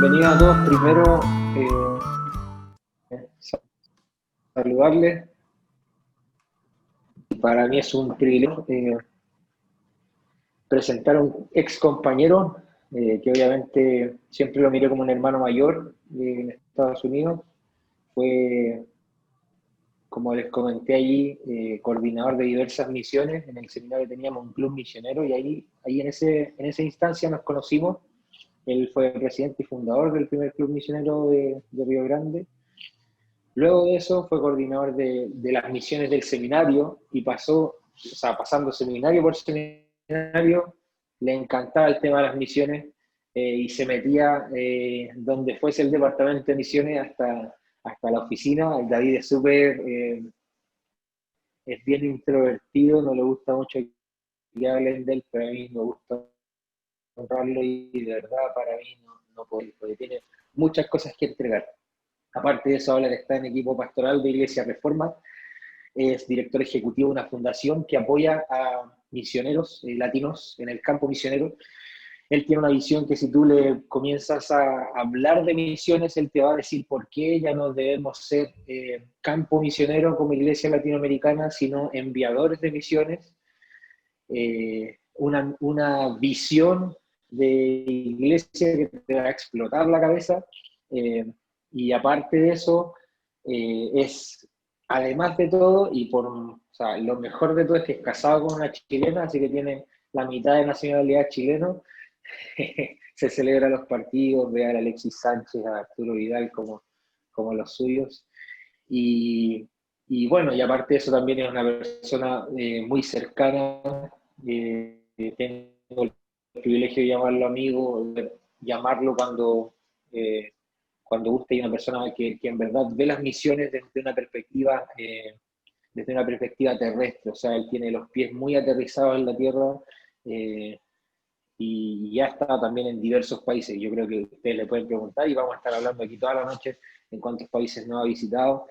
bienvenidos a todos. Primero, saludarles. Para mí es un privilegio presentar a un ex compañero que obviamente siempre lo miré como un hermano mayor en Estados Unidos. Fue, como les comenté allí, coordinador de diversas misiones. En el seminario teníamos un club misionero y ahí en esa instancia nos conocimos. Él fue el presidente y fundador del primer club misionero de Río Grande. Luego de eso fue coordinador de las misiones del seminario y pasando seminario por seminario, le encantaba el tema de las misiones y se metía donde fuese el departamento de misiones hasta la oficina. El David es bien introvertido, no le gusta mucho que hablen de él, pero a mí me gusta honrarlo y de verdad para mí no puedo, porque tiene muchas cosas que entregar. Aparte de eso, ahora está en equipo pastoral de Iglesia Reforma, es director ejecutivo de una fundación que apoya a misioneros latinos en el campo misionero. Él tiene una visión que si tú le comienzas a hablar de misiones, él te va a decir por qué ya no debemos ser campo misionero como iglesia latinoamericana, sino enviadores de misiones. Una visión de iglesia que te va a explotar la cabeza. Y aparte de eso, además de todo, o sea, lo mejor de todo es que es casado con una chilena, así que tiene la mitad de nacionalidad chileno. Se celebra los partidos, ve a Alexis Sánchez, a Arturo Vidal como los suyos. Y bueno, y aparte de eso también es una persona muy cercana. Tengo el privilegio de llamarlo amigo, de llamarlo cuando gusta, y una persona que en verdad ve las misiones desde una perspectiva terrestre. O sea, él tiene los pies muy aterrizados en la tierra y ya está también en diversos países. Yo creo que ustedes le pueden preguntar y vamos a estar hablando aquí toda la noche en cuántos países no ha visitado.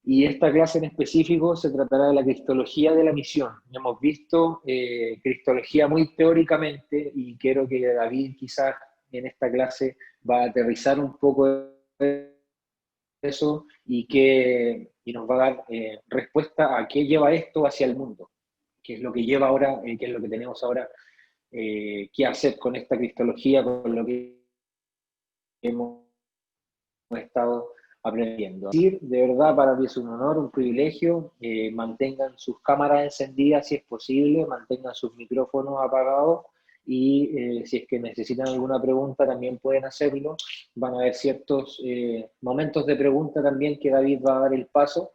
Y esta clase en específico se tratará de la cristología de la misión. Hemos visto cristología muy teóricamente y quiero que David quizás en esta clase va a aterrizar un poco eso y nos va a dar respuesta a qué lleva esto hacia el mundo, qué es lo que lleva ahora, qué es lo que tenemos ahora, qué hacer con esta cristología, con lo que hemos estado aprendiendo. De verdad, para mí es un honor, un privilegio. Mantengan sus cámaras encendidas si es posible, mantengan sus micrófonos apagados y si es que necesitan alguna pregunta también pueden hacerlo. Van a haber ciertos momentos de pregunta también que David va a dar el paso.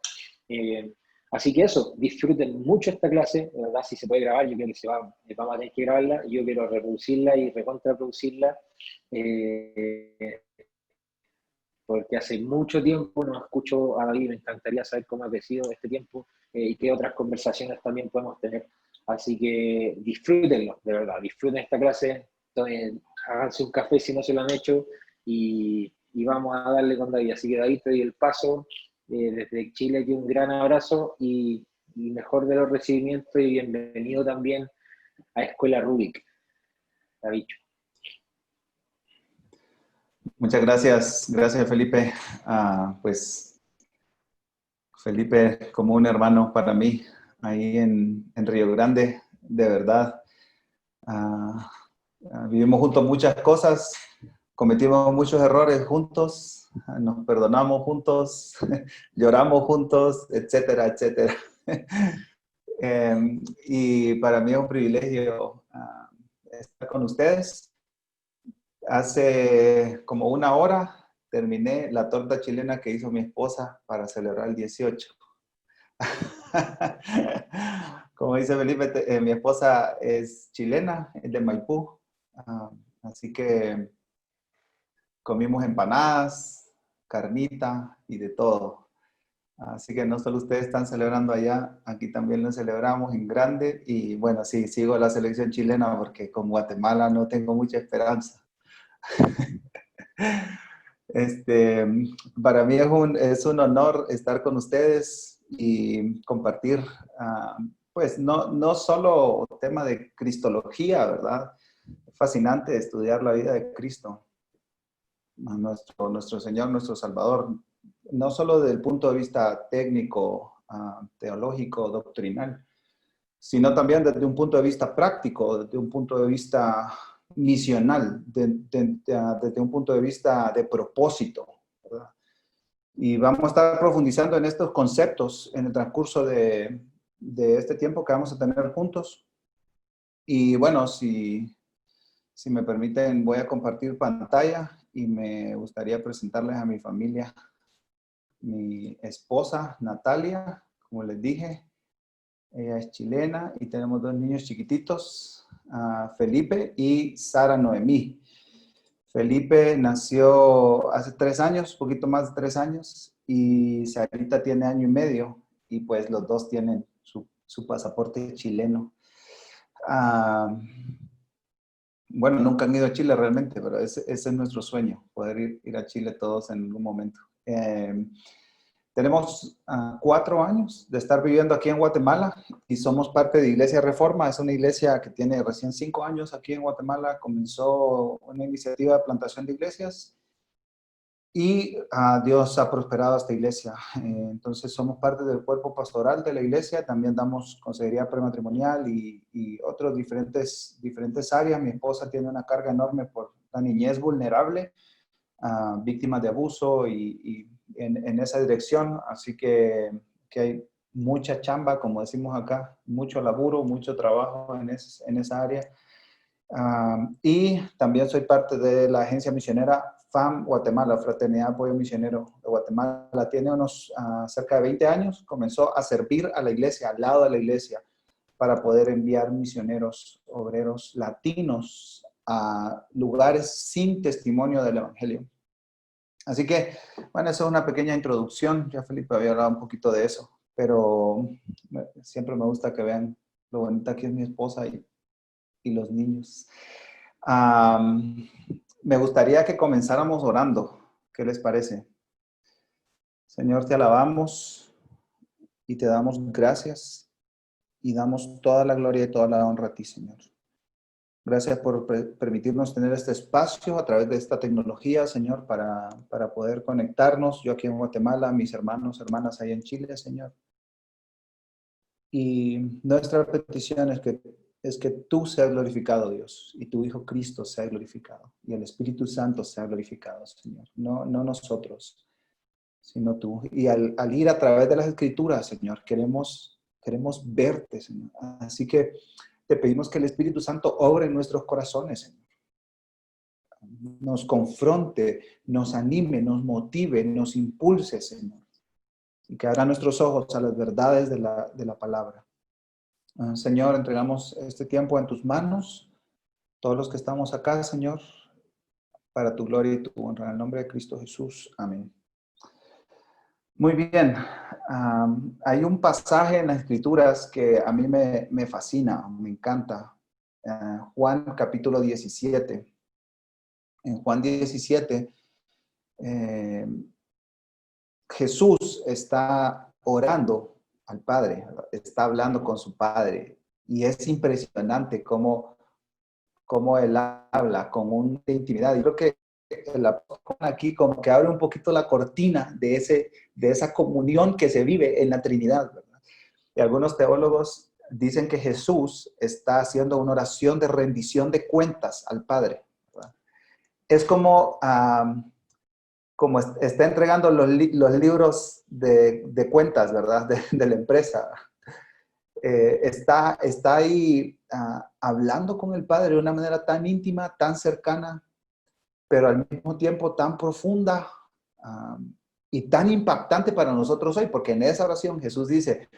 Así que eso, disfruten mucho esta clase, de verdad, si se puede grabar, yo creo que vamos a tener que grabarla, yo quiero reproducirla y recontraproducirla. Porque hace mucho tiempo no escucho a David, me encantaría saber cómo ha crecido este tiempo y qué otras conversaciones también podemos tener. Así que disfrútenlo, de verdad, disfruten esta clase, háganse un café si no se lo han hecho y vamos a darle con David. Así que David, te doy el paso desde Chile, aquí un gran abrazo y mejor de los recibimientos y bienvenido también a Escuela Rubik, David. Muchas gracias Felipe. Pues Felipe como un hermano para mí ahí en Río Grande, de verdad. Vivimos juntos muchas cosas, cometimos muchos errores juntos, nos perdonamos juntos, lloramos juntos, etcétera, etcétera. Y para mí es un privilegio estar con ustedes. Hace como una hora terminé la torta chilena que hizo mi esposa para celebrar el 18. Como dice Felipe, mi esposa es chilena, es de Maipú. Así que comimos empanadas, carnita y de todo. Así que no solo ustedes están celebrando allá, aquí también lo celebramos en grande. Y bueno, sí, sigo la selección chilena porque con Guatemala no tengo mucha esperanza. Para mí es un honor estar con ustedes y compartir, pues no solo tema de cristología, ¿verdad? Es fascinante estudiar la vida de Cristo, a nuestro Señor, nuestro Salvador, no solo desde el punto de vista técnico, teológico, doctrinal, sino también desde un punto de vista práctico, desde un punto de vista misional, desde un punto de vista de propósito, ¿verdad? Y vamos a estar profundizando en estos conceptos en el transcurso de este tiempo que vamos a tener juntos. Y bueno, si me permiten, voy a compartir pantalla y me gustaría presentarles a mi familia. Mi esposa, Natalia, como les dije, ella es chilena y tenemos dos niños chiquititos, Felipe y Sara Noemí. Felipe nació hace 3 años, poquito más de 3 años, y Sarita tiene 1 año y medio, y pues los dos tienen su pasaporte chileno. Bueno, nunca han ido a Chile realmente, pero ese es nuestro sueño, poder ir a Chile todos en algún momento. Tenemos 4 años de estar viviendo aquí en Guatemala y somos parte de Iglesia Reforma. Es una iglesia que tiene recién 5 años aquí en Guatemala. Comenzó una iniciativa de plantación de iglesias y Dios ha prosperado esta iglesia. Entonces somos parte del cuerpo pastoral de la iglesia. También damos consejería prematrimonial y otras diferentes áreas. Mi esposa tiene una carga enorme por la niñez vulnerable, víctimas de abuso y en esa dirección. Así que hay mucha chamba, como decimos acá, mucho laburo, mucho trabajo en esa área. Y también soy parte de la agencia misionera FAM Guatemala, Fraternidad Apoyo Misionero de Guatemala. Tiene unos cerca de 20 años. Comenzó a servir a la iglesia, al lado de la iglesia, para poder enviar misioneros, obreros latinos a lugares sin testimonio del evangelio. Así que, bueno, eso es una pequeña introducción. Ya Felipe había hablado un poquito de eso, pero siempre me gusta que vean lo bonita que es mi esposa y los niños. Me gustaría que comenzáramos orando. ¿Qué les parece? Señor, te alabamos y te damos gracias y damos toda la gloria y toda la honra a ti, Señor. Gracias por permitirnos tener este espacio a través de esta tecnología, Señor, para poder conectarnos. Yo aquí en Guatemala, mis hermanos, hermanas ahí en Chile, Señor. Y nuestra petición es que tú seas glorificado, Dios, y tu Hijo Cristo sea glorificado, y el Espíritu Santo sea glorificado, Señor. No nosotros, sino tú. Y al ir a través de las Escrituras, Señor, queremos verte, Señor. Así que te pedimos que el Espíritu Santo obre en nuestros corazones, Señor. Nos confronte, nos anime, nos motive, nos impulse, Señor. Y que abra nuestros ojos a las verdades de la palabra. Señor, entregamos este tiempo en tus manos. Todos los que estamos acá, Señor, para tu gloria y tu honra. En el nombre de Cristo Jesús. Amén. Muy bien. Hay un pasaje en las Escrituras que a mí me fascina, me encanta. Juan capítulo 17. En Juan 17, Jesús está orando al Padre, está hablando con su Padre. Y es impresionante cómo él habla con una intimidad. Yo creo que aquí como que abre un poquito la cortina de esa comunión que se vive en la Trinidad, ¿verdad? Y algunos teólogos dicen que Jesús está haciendo una oración de rendición de cuentas al Padre, ¿verdad? Es como está entregando los libros de cuentas, ¿verdad? De la empresa. Está ahí hablando con el Padre de una manera tan íntima, tan cercana, pero al mismo tiempo tan profunda y tan impactante para nosotros hoy, porque en esa oración Jesús dice,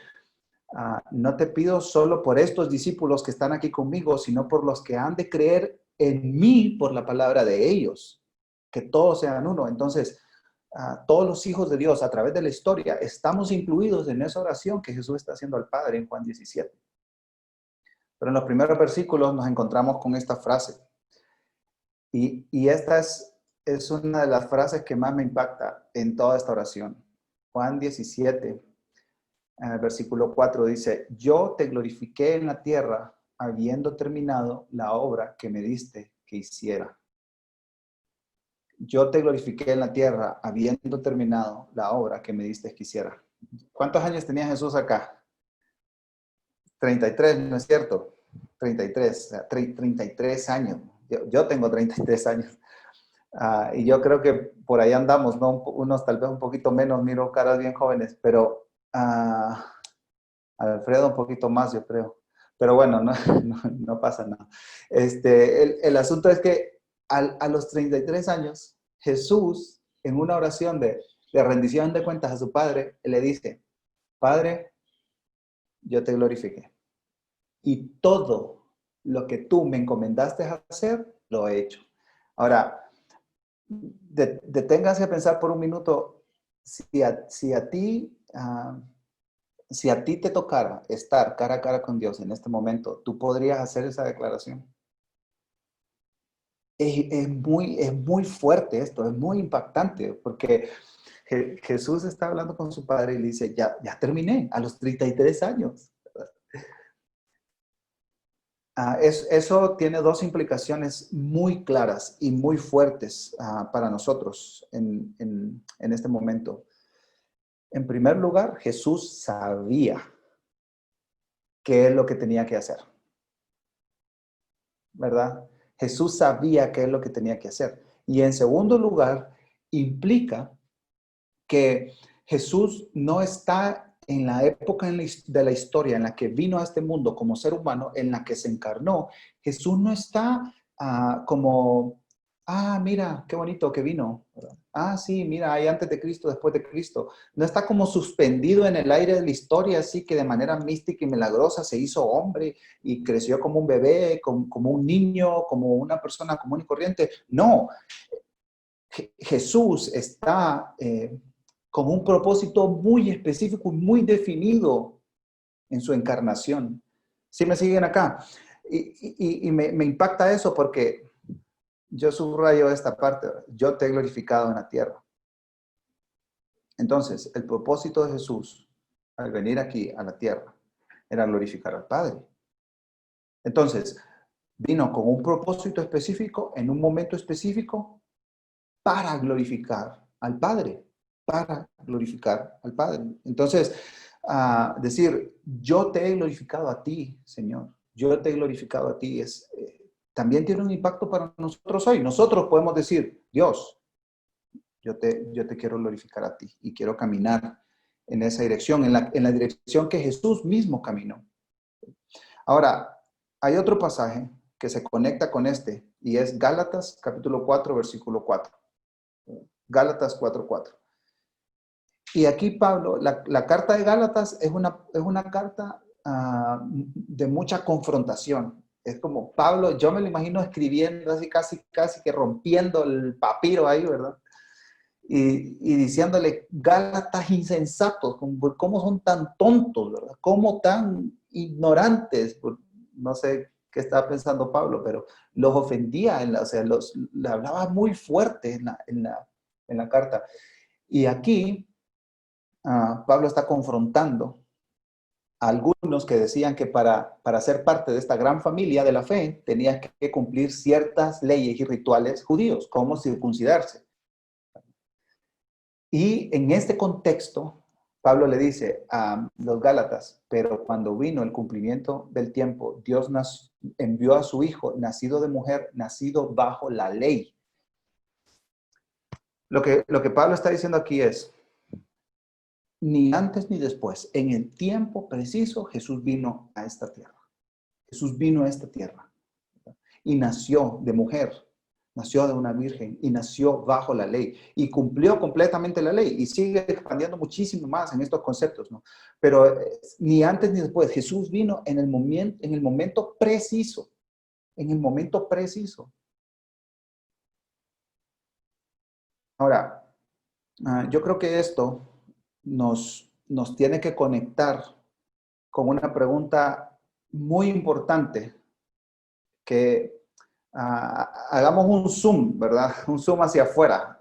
no te pido solo por estos discípulos que están aquí conmigo, sino por los que han de creer en mí por la palabra de ellos, que todos sean uno. Entonces, todos los hijos de Dios a través de la historia estamos incluidos en esa oración que Jesús está haciendo al Padre en Juan 17. Pero en los primeros versículos nos encontramos con esta frase. Y esta es una de las frases que más me impacta en toda esta oración. Juan 17, versículo 4 dice, yo te glorifiqué en la tierra habiendo terminado la obra que me diste que hiciera. yo te glorifiqué en la tierra habiendo terminado la obra que me diste que hiciera. ¿Cuántos años tenía Jesús acá? 33, ¿no es cierto? 33, o sea, 33 años. Yo tengo 33 años. Y yo creo que por ahí andamos, ¿no? Unos tal vez un poquito menos, miro caras bien jóvenes, pero Alfredo un poquito más, yo creo. Pero bueno, no pasa nada. El asunto es que a los 33 años, Jesús, en una oración de rendición de cuentas a su Padre, le dice, Padre, yo te glorifiqué. Y todo lo que tú me encomendaste a hacer, lo he hecho. Ahora, deténgase a pensar por un minuto, si a ti te tocara estar cara a cara con Dios en este momento, ¿tú podrías hacer esa declaración? Es muy fuerte esto, es muy impactante, porque Jesús está hablando con su Padre y le dice, ya terminé, a los 33 años. Eso tiene dos implicaciones muy claras y muy fuertes para nosotros en este momento. En primer lugar, Jesús sabía qué es lo que tenía que hacer, ¿verdad? Jesús sabía qué es lo que tenía que hacer. Y en segundo lugar, implica que Jesús no está en la época de la historia en la que vino a este mundo como ser humano, en la que se encarnó. Jesús no está como, mira, qué bonito que vino. Sí, mira, hay antes de Cristo, después de Cristo. No está como suspendido en el aire de la historia, así que de manera mística y milagrosa se hizo hombre y creció como un bebé, como un niño, como una persona común y corriente. No, Jesús está con un propósito muy específico y muy definido en su encarnación. ¿Sí me siguen acá? Y me impacta eso porque yo subrayo esta parte. Yo te he glorificado en la tierra. Entonces, el propósito de Jesús al venir aquí a la tierra era glorificar al Padre. Entonces, vino con un propósito específico, en un momento específico, para glorificar al Padre, para glorificar al Padre. Entonces, decir, yo te he glorificado a ti, Señor, yo te he glorificado a ti, también tiene un impacto para nosotros hoy. Nosotros podemos decir, Dios, yo te quiero glorificar a ti y quiero caminar en esa dirección, en la dirección que Jesús mismo caminó. Ahora, hay otro pasaje que se conecta con este y es Gálatas capítulo 4, versículo 4. Gálatas 4:4. Y aquí Pablo, la carta de Gálatas es una carta de mucha confrontación. Es como Pablo, yo me lo imagino escribiendo así casi que rompiendo el papiro ahí, ¿verdad? Y diciéndole, Gálatas insensatos, ¿cómo son tan tontos, ¿verdad? ¿Cómo tan ignorantes? No sé qué estaba pensando Pablo, pero los ofendía, le hablaba muy fuerte en la carta. Y aquí Pablo está confrontando a algunos que decían que para ser parte de esta gran familia de la fe tenían que cumplir ciertas leyes y rituales judíos, como circuncidarse. Y en este contexto, Pablo le dice a los Gálatas, pero cuando vino el cumplimiento del tiempo, Dios envió a su hijo, nacido de mujer, nacido bajo la ley. Lo que Pablo está diciendo aquí es, ni antes ni después, en el tiempo preciso, Jesús vino a esta tierra. Jesús vino a esta tierra y nació de mujer, nació de una virgen y nació bajo la ley y cumplió completamente la ley y sigue expandiendo muchísimo más en estos conceptos, ¿no? Pero ni antes ni después, Jesús vino en el momento preciso, en el momento preciso. Ahora, yo creo que esto nos tiene que conectar con una pregunta muy importante que hagamos un zoom, ¿verdad? Un zoom hacia afuera,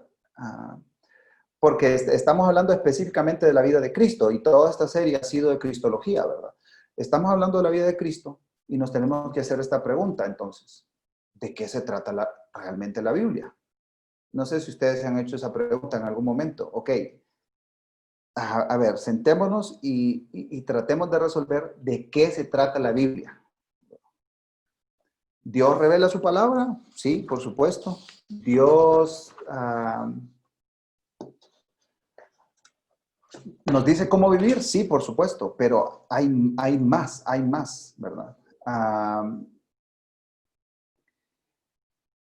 porque estamos hablando específicamente de la vida de Cristo y toda esta serie ha sido de Cristología, ¿verdad? Estamos hablando de la vida de Cristo y nos tenemos que hacer esta pregunta entonces, ¿de qué se trata realmente la Biblia? No sé si ustedes se han hecho esa pregunta en algún momento. Ok, a ver, sentémonos y tratemos de resolver de qué se trata la Biblia. ¿Dios revela su palabra? Sí, por supuesto. ¿Dios nos dice cómo vivir? Sí, por supuesto, pero hay más, ¿verdad?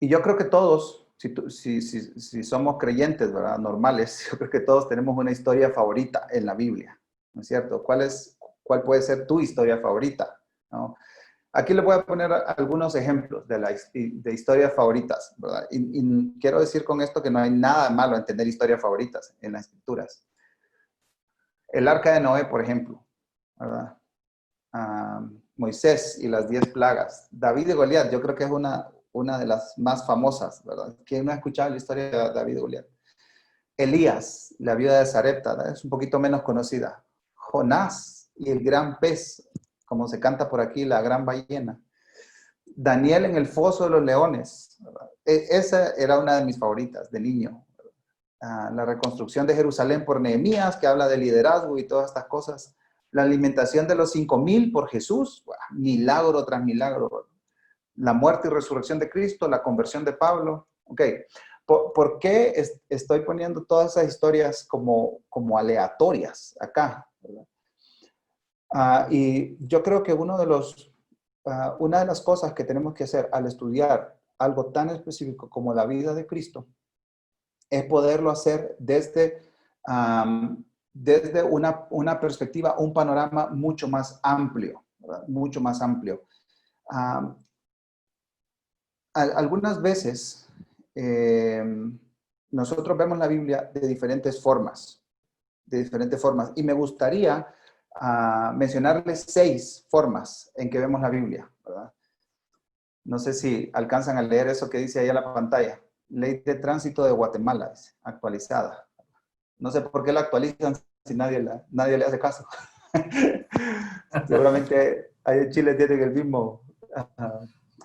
Y yo creo que todos, si somos creyentes, ¿verdad? Normales, yo creo que todos tenemos una historia favorita en la Biblia, ¿no es cierto? ¿Cuál puede ser tu historia favorita? ¿No? Aquí le voy a poner algunos ejemplos de historias favoritas, ¿verdad? Y quiero decir con esto que no hay nada malo en tener historias favoritas en las escrituras. El arca de Noé, por ejemplo, ¿verdad? Moisés y las 10 plagas. David y Goliat, yo creo que es una de las más famosas, ¿verdad? ¿Quién no ha escuchado la historia de David y Goliat? Elías, la viuda de Sarepta, ¿verdad? Es un poquito menos conocida. Jonás y el gran pez, como se canta por aquí, la gran ballena. Daniel en el foso de los leones, ¿verdad? Esa era una de mis favoritas de niño. La reconstrucción de Jerusalén por Nehemías, que habla de liderazgo y todas estas cosas. La alimentación de los 5,000 por Jesús, milagro tras milagro. La muerte y resurrección de Cristo, la conversión de Pablo. Ok, ¿por qué estoy poniendo todas esas historias como aleatorias acá? Y yo creo que una de las cosas que tenemos que hacer al estudiar algo tan específico como la vida de Cristo es poderlo hacer desde una perspectiva, un panorama mucho más amplio, ¿verdad? Mucho más amplio. Algunas veces nosotros vemos la Biblia de diferentes formas, y me gustaría mencionarles 6 formas en que vemos la Biblia, ¿verdad? No sé si alcanzan a leer eso que dice ahí en la pantalla. Ley de tránsito de Guatemala, actualizada. No sé por qué la actualizan si nadie le hace caso. Seguramente ahí en Chile tienen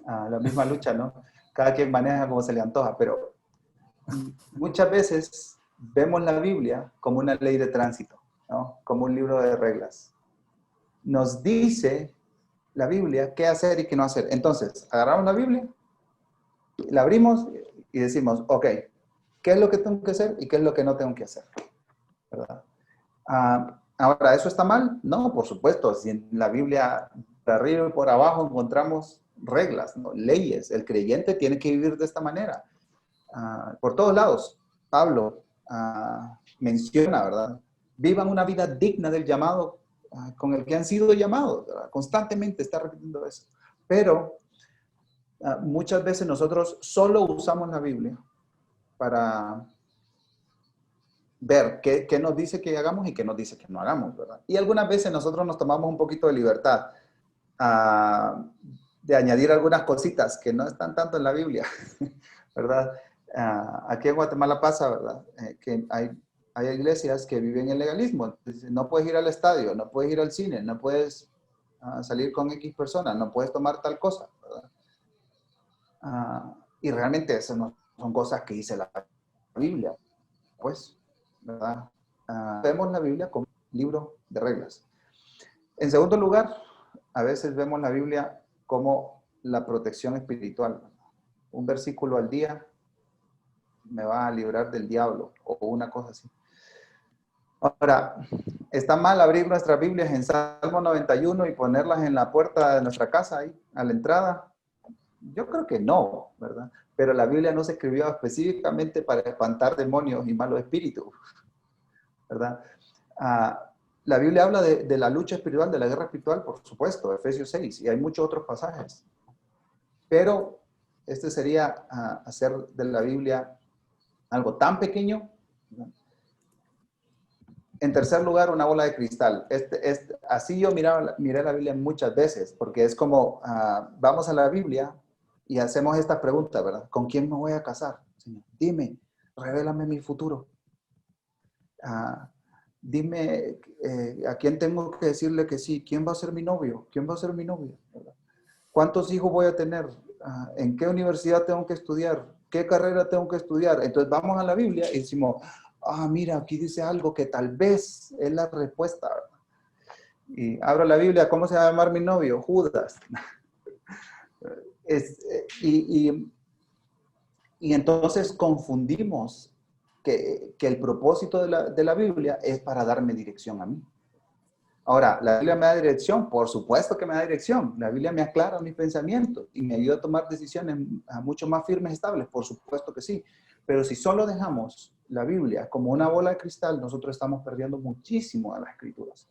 la misma lucha, ¿no? Cada quien maneja como se le antoja, pero muchas veces vemos la Biblia como una ley de tránsito, ¿no? Como un libro de reglas. Nos dice la Biblia qué hacer y qué no hacer. Entonces, agarramos la Biblia, la abrimos y decimos, ok, ¿qué es lo que tengo que hacer y qué es lo que no tengo que hacer? ¿Verdad? Ahora, ¿eso está mal? No, por supuesto. Si en la Biblia, de arriba y por abajo, encontramos reglas, ¿no? Leyes. El creyente tiene que vivir de esta manera. Por todos lados, Pablo menciona, ¿verdad? Vivan una vida digna del llamado con el que han sido llamados, ¿verdad? Constantemente está repitiendo eso. Pero muchas veces nosotros solo usamos la Biblia para ver qué nos dice que hagamos y qué nos dice que no hagamos, ¿verdad? Y algunas veces nosotros nos tomamos un poquito de libertad de añadir algunas cositas que no están tanto en la Biblia, ¿verdad? Aquí en Guatemala pasa, ¿verdad? Que hay iglesias que viven el legalismo. Entonces, no puedes ir al estadio, no puedes ir al cine, no puedes salir con X personas, no puedes tomar tal cosa, ¿verdad? Y realmente eso no son cosas que dice la Biblia, pues, ¿verdad? Vemos la Biblia como un libro de reglas. En segundo lugar, a veces vemos la Biblia como la protección espiritual. Un versículo al día me va a librar del diablo o una cosa así. Ahora, ¿está mal abrir nuestras Biblias en Salmo 91 y ponerlas en la puerta de nuestra casa, ahí, a la entrada? Yo creo que no, ¿verdad? Pero la Biblia no se escribió específicamente para espantar demonios y malos espíritus, ¿verdad? La Biblia habla de la lucha espiritual, de la guerra espiritual, por supuesto, Efesios 6, y hay muchos otros pasajes. Pero este sería hacer de la Biblia algo tan pequeño, ¿verdad? En tercer lugar, una bola de cristal. Así yo miré la Biblia muchas veces, porque es como, vamos a la Biblia y hacemos esta pregunta, ¿verdad? ¿Con quién me voy a casar? Señor, dime, revélame mi futuro. Dime a quién tengo que decirle que sí, quién va a ser mi novio, quién va a ser mi novia, ¿verdad? ¿Cuántos hijos voy a tener? ¿En qué universidad tengo que estudiar? ¿qué carrera tengo que estudiar? Entonces vamos a la Biblia y decimos, mira, aquí dice algo que tal vez es la respuesta. Y abro la Biblia, ¿cómo se va a llamar mi novio? Judas. Es, y entonces confundimos que el propósito de la Biblia es para darme dirección a mí. Ahora, ¿la Biblia me da dirección? Por supuesto que me da dirección. La Biblia me aclara mis pensamientos y me ayuda a tomar decisiones mucho más firmes y estables. Por supuesto que sí. Pero si solo dejamos la Biblia como una bola de cristal, nosotros estamos perdiendo muchísimo de las Escrituras.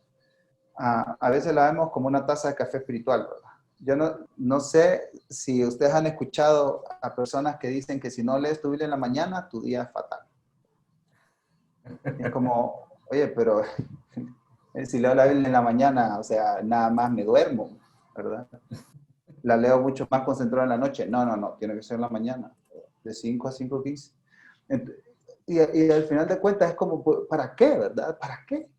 A veces la vemos como una taza de café espiritual, ¿verdad? Yo no sé si ustedes han escuchado a personas que dicen que si no lees tu Biblia en la mañana, tu día es fatal. Es como, oye, pero si leo la Biblia en la mañana, o sea, nada más me duermo, ¿verdad? La leo mucho más concentrada en la noche. No, tiene que ser en la mañana, de 5 a 5:15. Y al final de cuentas es como, ¿para qué, verdad? ¿Para qué?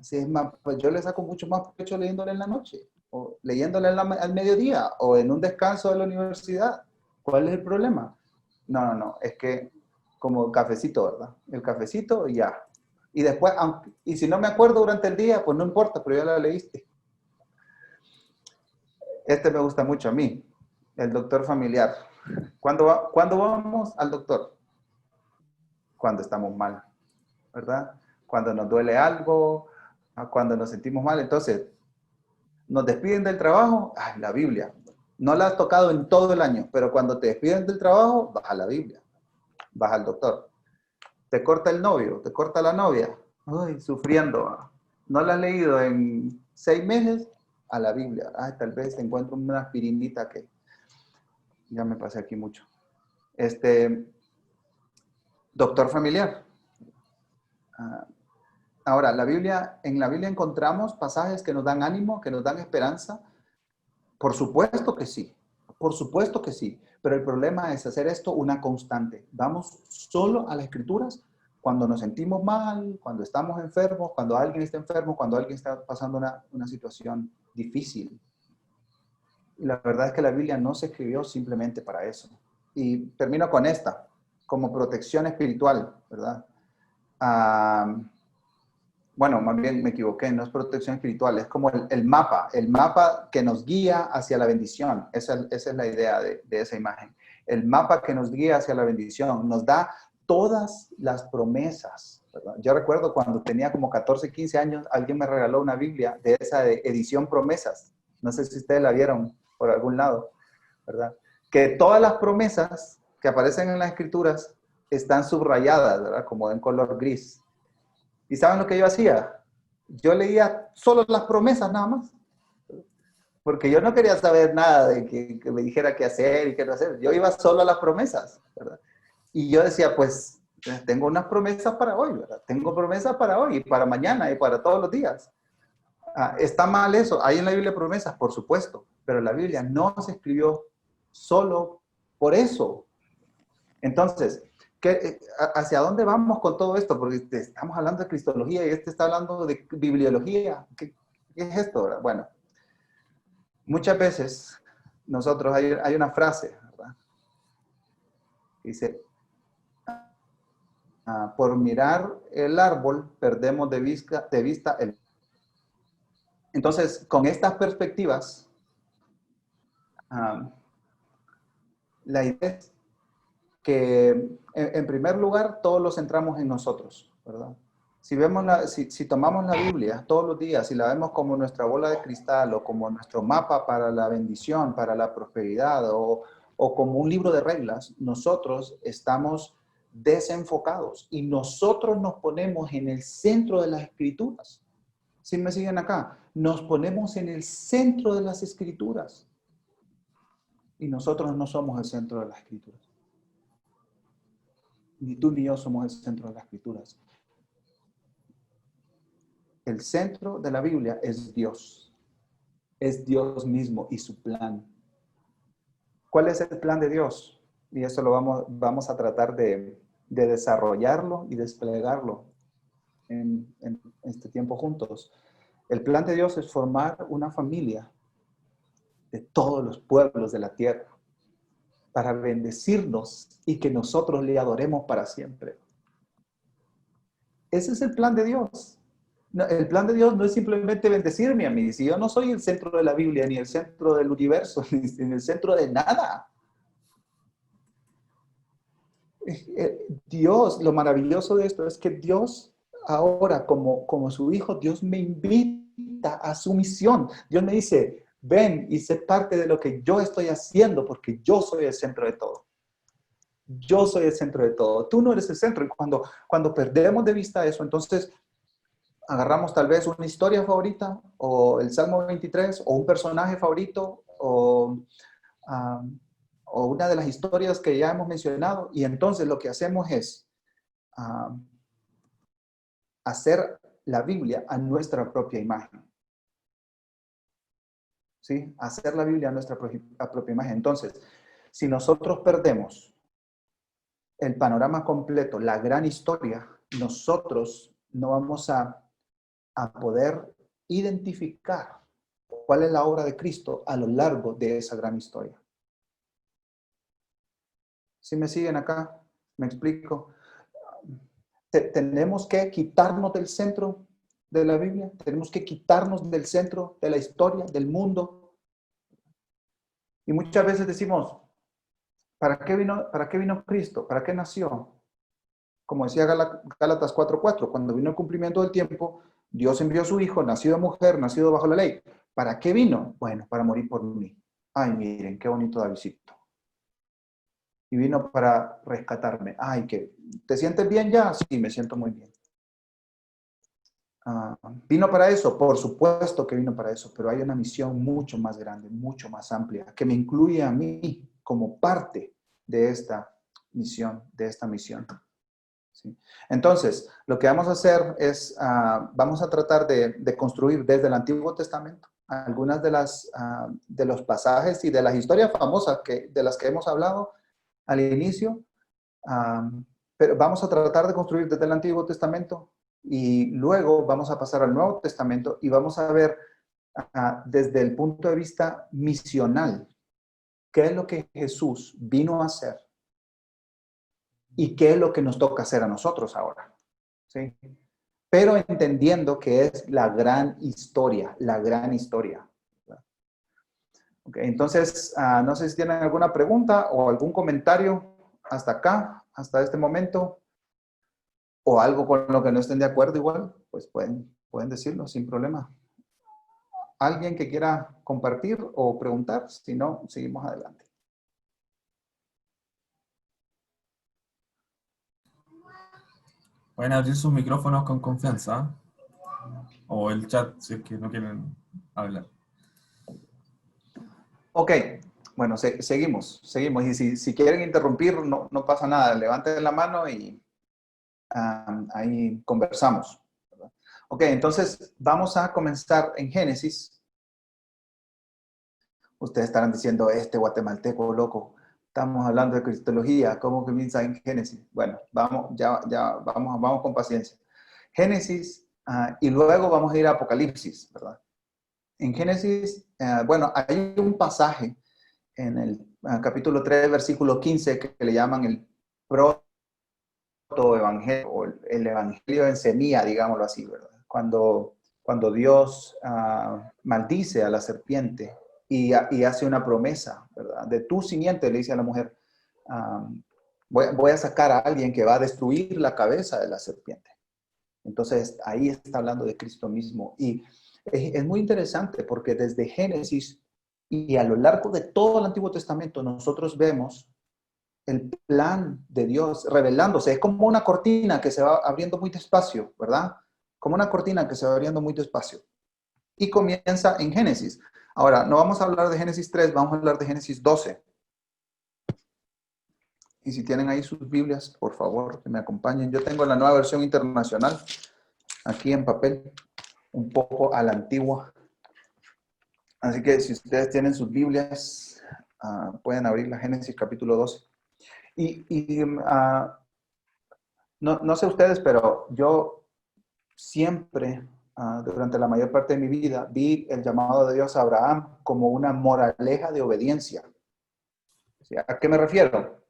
Si es más, pues yo le saco mucho más provecho leyéndole en la noche, o leyéndole al mediodía, o en un descanso de la universidad. ¿Cuál es el problema? No, es que como cafecito, ¿verdad? El cafecito y ya. Y después, y si no me acuerdo durante el día, pues no importa, pero ya la leíste. Este me gusta mucho a mí, el doctor familiar. ¿Cuándo vamos al doctor? Cuando estamos mal, ¿verdad? Cuando nos duele algo, cuando nos sentimos mal. Entonces, nos despiden del trabajo, la Biblia. No la has tocado en todo el año, pero cuando te despiden del trabajo, vas a la Biblia, vas al doctor. Te corta el novio, te corta la novia, sufriendo. No la has leído en 6 meses, a la Biblia. Tal vez encuentro una aspirinita que ya me pasé aquí mucho. Doctor familiar. Ahora, en la Biblia encontramos pasajes que nos dan ánimo, que nos dan esperanza. Por supuesto que sí, pero el problema es hacer esto una constante. Vamos solo a las Escrituras cuando nos sentimos mal, cuando estamos enfermos, cuando alguien está enfermo, cuando alguien está pasando una situación difícil. La verdad es que la Biblia no se escribió simplemente para eso. Y termino con esta, como protección espiritual, ¿verdad? Bueno, más bien me equivoqué, no es protección espiritual, es como el mapa que nos guía hacia la bendición. Esa es la idea de esa imagen. El mapa que nos guía hacia la bendición, nos da todas las promesas, ¿verdad? Yo recuerdo cuando tenía como 14, 15 años, alguien me regaló una Biblia de esa de edición promesas. No sé si ustedes la vieron por algún lado, ¿verdad? Que todas las promesas que aparecen en las Escrituras están subrayadas, ¿verdad? Como en color gris. ¿Y saben lo que yo hacía? Yo leía solo las promesas nada más. Porque yo no quería saber nada de que me dijera qué hacer y qué no hacer. Yo iba solo a las promesas, ¿verdad? Y yo decía, pues, tengo unas promesas para hoy, ¿verdad? Tengo promesas para hoy, y para mañana, y para todos los días. ¿Está mal eso? ¿Hay en la Biblia promesas? Por supuesto. Pero la Biblia no se escribió solo por eso. Entonces, ¿hacia dónde vamos con todo esto? Porque estamos hablando de cristología y está hablando de bibliología. ¿Qué es esto? ¿Verdad? Bueno, muchas veces nosotros hay una frase, ¿verdad? Dice, por mirar el árbol perdemos de vista el... Entonces, con estas perspectivas, la idea es que, en primer lugar, todos lo centramos en nosotros, ¿verdad? Si tomamos la Biblia todos los días y la vemos como nuestra bola de cristal o como nuestro mapa para la bendición, para la prosperidad o como un libro de reglas, nosotros estamos desenfocados y nosotros nos ponemos en el centro de las Escrituras. ¿Sí me siguen acá? Nos ponemos en el centro de las Escrituras y nosotros no somos el centro de las Escrituras. Ni tú ni yo somos el centro de las Escrituras. El centro de la Biblia es Dios. Es Dios mismo y su plan. ¿Cuál es el plan de Dios? Y eso lo vamos a tratar de desarrollarlo y desplegarlo en este tiempo juntos. El plan de Dios es formar una familia de todos los pueblos de la tierra. para bendecirnos y que nosotros le adoremos para siempre. Ese es el plan de Dios. No, el plan de Dios no es simplemente bendecirme a mí. Si yo no soy el centro de la Biblia, ni el centro del universo, ni el centro de nada. Dios, lo maravilloso de esto es que Dios ahora, como su hijo, Dios me invita a su misión. Dios me dice, ven y sé parte de lo que yo estoy haciendo, porque yo soy el centro de todo. Yo soy el centro de todo. Tú no eres el centro. Y cuando perdemos de vista eso, entonces agarramos tal vez una historia favorita, o el Salmo 23, o un personaje favorito, o una de las historias que ya hemos mencionado, y entonces lo que hacemos es hacer la Biblia a nuestra propia imagen. ¿Sí? Hacer la Biblia a nuestra propia imagen. Entonces, si nosotros perdemos el panorama completo, la gran historia, nosotros no vamos a poder identificar cuál es la obra de Cristo a lo largo de esa gran historia. ¿Sí me siguen acá? ¿Me explico? Tenemos que quitarnos del centro de la Biblia, tenemos que quitarnos del centro de la historia, del mundo. Y muchas veces decimos, ¿para qué vino Cristo? ¿Para qué nació? Como decía Gálatas 4:4, cuando vino el cumplimiento del tiempo, Dios envió a su Hijo, nacido de mujer, nacido bajo la ley. ¿Para qué vino? Bueno, para morir por mí. Ay, miren, qué bonito Davidcito. Y vino para rescatarme. Ay, ¿te sientes bien ya? Sí, me siento muy bien. ¿Vino para eso? Por supuesto que vino para eso, pero hay una misión mucho más grande, mucho más amplia, que me incluye a mí como parte de esta misión, ¿sí? Entonces, lo que vamos a hacer es, vamos a tratar de construir desde el Antiguo Testamento algunas de los pasajes y de las historias famosas de las que hemos hablado al inicio, pero vamos a tratar de construir desde el Antiguo Testamento y luego vamos a pasar al Nuevo Testamento y vamos a ver desde el punto de vista misional qué es lo que Jesús vino a hacer y qué es lo que nos toca hacer a nosotros ahora, ¿sí? Pero entendiendo que es la gran historia, Okay, entonces, no sé si tienen alguna pregunta o algún comentario hasta acá, hasta este momento, o algo con lo que no estén de acuerdo igual, pues pueden decirlo sin problema. ¿Alguien que quiera compartir o preguntar? Si no, seguimos adelante. Pueden abrir sus micrófonos con confianza. O el chat, si es que no quieren hablar. Ok, bueno, seguimos. Y si quieren interrumpir, no pasa nada. Levanten la mano y ahí conversamos. Ok, entonces vamos a comenzar en Génesis. Ustedes estarán diciendo, este guatemalteco loco, estamos hablando de cristología, ¿cómo comienza en Génesis? Bueno, vamos con paciencia. Génesis, y luego vamos a ir a Apocalipsis, ¿verdad? En Génesis, bueno, hay un pasaje en el capítulo 3, versículo 15, que le llaman el proto-evangelio, o el evangelio en semilla, digámoslo así, ¿verdad? Cuando Dios maldice a la serpiente y hace una promesa, ¿verdad? De tu simiente, le dice a la mujer, voy a sacar a alguien que va a destruir la cabeza de la serpiente. Entonces, ahí está hablando de Cristo mismo. Y es muy interesante porque desde Génesis y a lo largo de todo el Antiguo Testamento nosotros vemos el plan de Dios revelándose. Es como una cortina que se va abriendo muy despacio, ¿verdad? Como una cortina que se va abriendo muy despacio. Y comienza en Génesis. Ahora, no vamos a hablar de Génesis 3, vamos a hablar de Génesis 12. Y si tienen ahí sus Biblias, por favor, que me acompañen. Yo tengo la nueva versión internacional aquí en papel, un poco a la antigua. Así que si ustedes tienen sus Biblias, pueden abrir la Génesis capítulo 12. No sé ustedes, pero yo siempre, durante la mayor parte de mi vida, vi el llamado de Dios a Abraham como una moraleja de obediencia. ¿Sí? ¿A qué me refiero?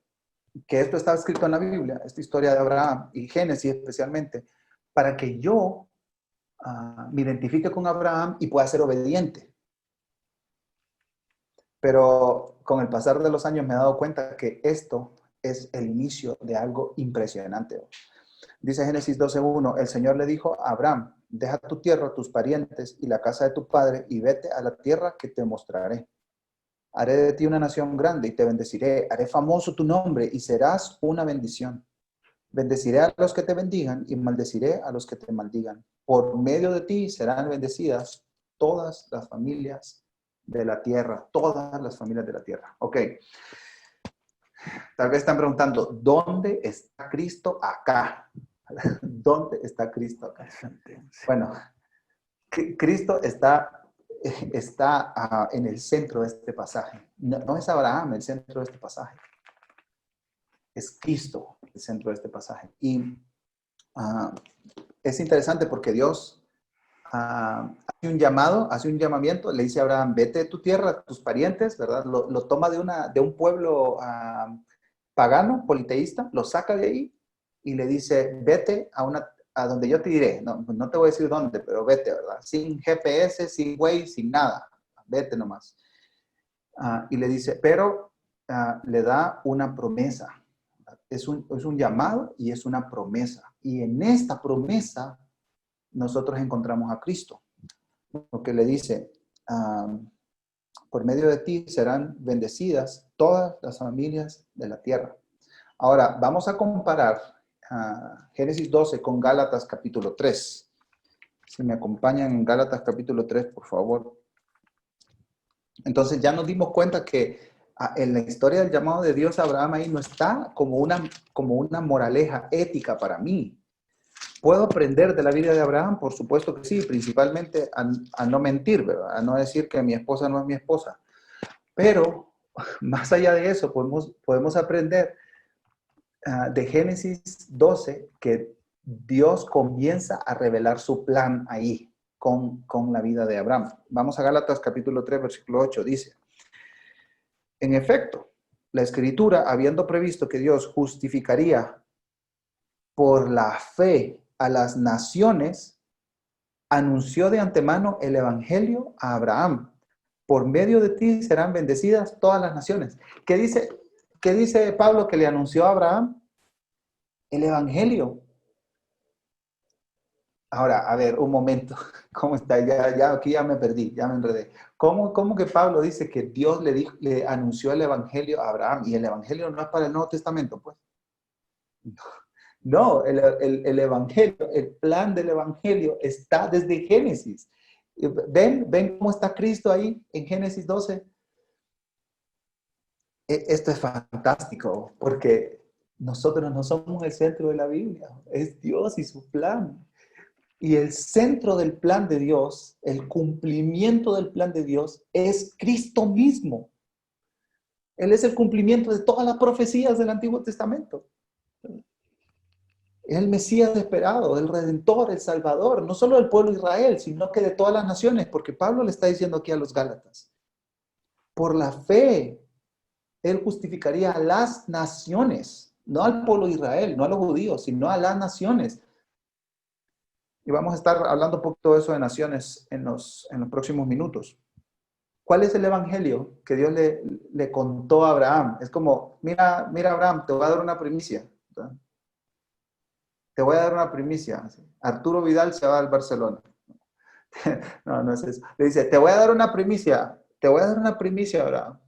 Que esto está escrito en la Biblia, esta historia de Abraham y Génesis especialmente, para que yo me identifique con Abraham y pueda ser obediente. Pero con el pasar de los años me he dado cuenta que esto es el inicio de algo impresionante. Dice Génesis 12:1, el Señor le dijo a Abraham, deja tu tierra, tus parientes y la casa de tu padre y vete a la tierra que te mostraré. Haré de ti una nación grande y te bendeciré. Haré famoso tu nombre y serás una bendición. Bendeciré a los que te bendigan y maldeciré a los que te maldigan. Por medio de ti serán bendecidas todas las familias de la tierra. Todas las familias de la tierra. Ok. Tal vez están preguntando, ¿dónde está Cristo acá? ¿Dónde está Cristo acá? Bueno, Cristo está en el centro de este pasaje. No es Abraham el centro de este pasaje. Es Cristo el centro de este pasaje. Y es interesante porque Dios hace un llamado, hace un llamamiento, le dice a Abraham, vete de tu tierra, tus parientes, ¿verdad? Lo toma de un pueblo pagano, politeísta, lo saca de ahí y le dice, vete a donde yo te diré. No te voy a decir dónde, pero vete, ¿verdad? Sin GPS, sin Waze, sin nada. Vete nomás. Y le dice, pero le da una promesa. Es un llamado y es una promesa. Y en esta promesa nosotros encontramos a Cristo. Porque le dice, por medio de ti serán bendecidas todas las familias de la tierra. Ahora, vamos a comparar Génesis 12 con Gálatas capítulo 3. Si me acompañan en Gálatas capítulo 3, por favor. Entonces ya nos dimos cuenta que en la historia del llamado de Dios a Abraham ahí no está como una moraleja ética para mí. ¿Puedo aprender de la vida de Abraham? Por supuesto que sí, principalmente a no mentir, ¿verdad? A no decir que mi esposa no es mi esposa. Pero más allá de eso, podemos aprender de Génesis 12 que Dios comienza a revelar su plan ahí con la vida de Abraham. Vamos a Gálatas capítulo 3, versículo 8, dice, en efecto, la Escritura, habiendo previsto que Dios justificaría por la fe a las naciones, anunció de antemano el Evangelio a Abraham. Por medio de ti serán bendecidas todas las naciones. ¿Qué dice Pablo que le anunció a Abraham? El Evangelio. Ahora, a ver, un momento. ¿Cómo está? Aquí ya me perdí, ya me enredé. ¿Cómo que Pablo dice que Dios le anunció el Evangelio a Abraham? Y el Evangelio no es para el Nuevo Testamento, pues. No, el Evangelio, el plan del Evangelio está desde Génesis. ¿Ven cómo está Cristo ahí en Génesis 12? Esto es fantástico, porque nosotros no somos el centro de la Biblia, es Dios y su plan. Y el centro del plan de Dios, el cumplimiento del plan de Dios, es Cristo mismo. Él es el cumplimiento de todas las profecías del Antiguo Testamento. Es el Mesías esperado, el Redentor, el Salvador, no solo del pueblo de Israel, sino que de todas las naciones, porque Pablo le está diciendo aquí a los Gálatas, por la fe, Él justificaría a las naciones, no al pueblo de Israel, no a los judíos, sino a las naciones. Y vamos a estar hablando un poquito de eso de naciones en los próximos minutos. ¿Cuál es el evangelio que Dios le contó a Abraham? Es como, mira Abraham, te voy a dar una primicia. ¿Verdad? Te voy a dar una primicia. Arturo Vidal se va al Barcelona. No es eso. Le dice, te voy a dar una primicia. Te voy a dar una primicia, Abraham.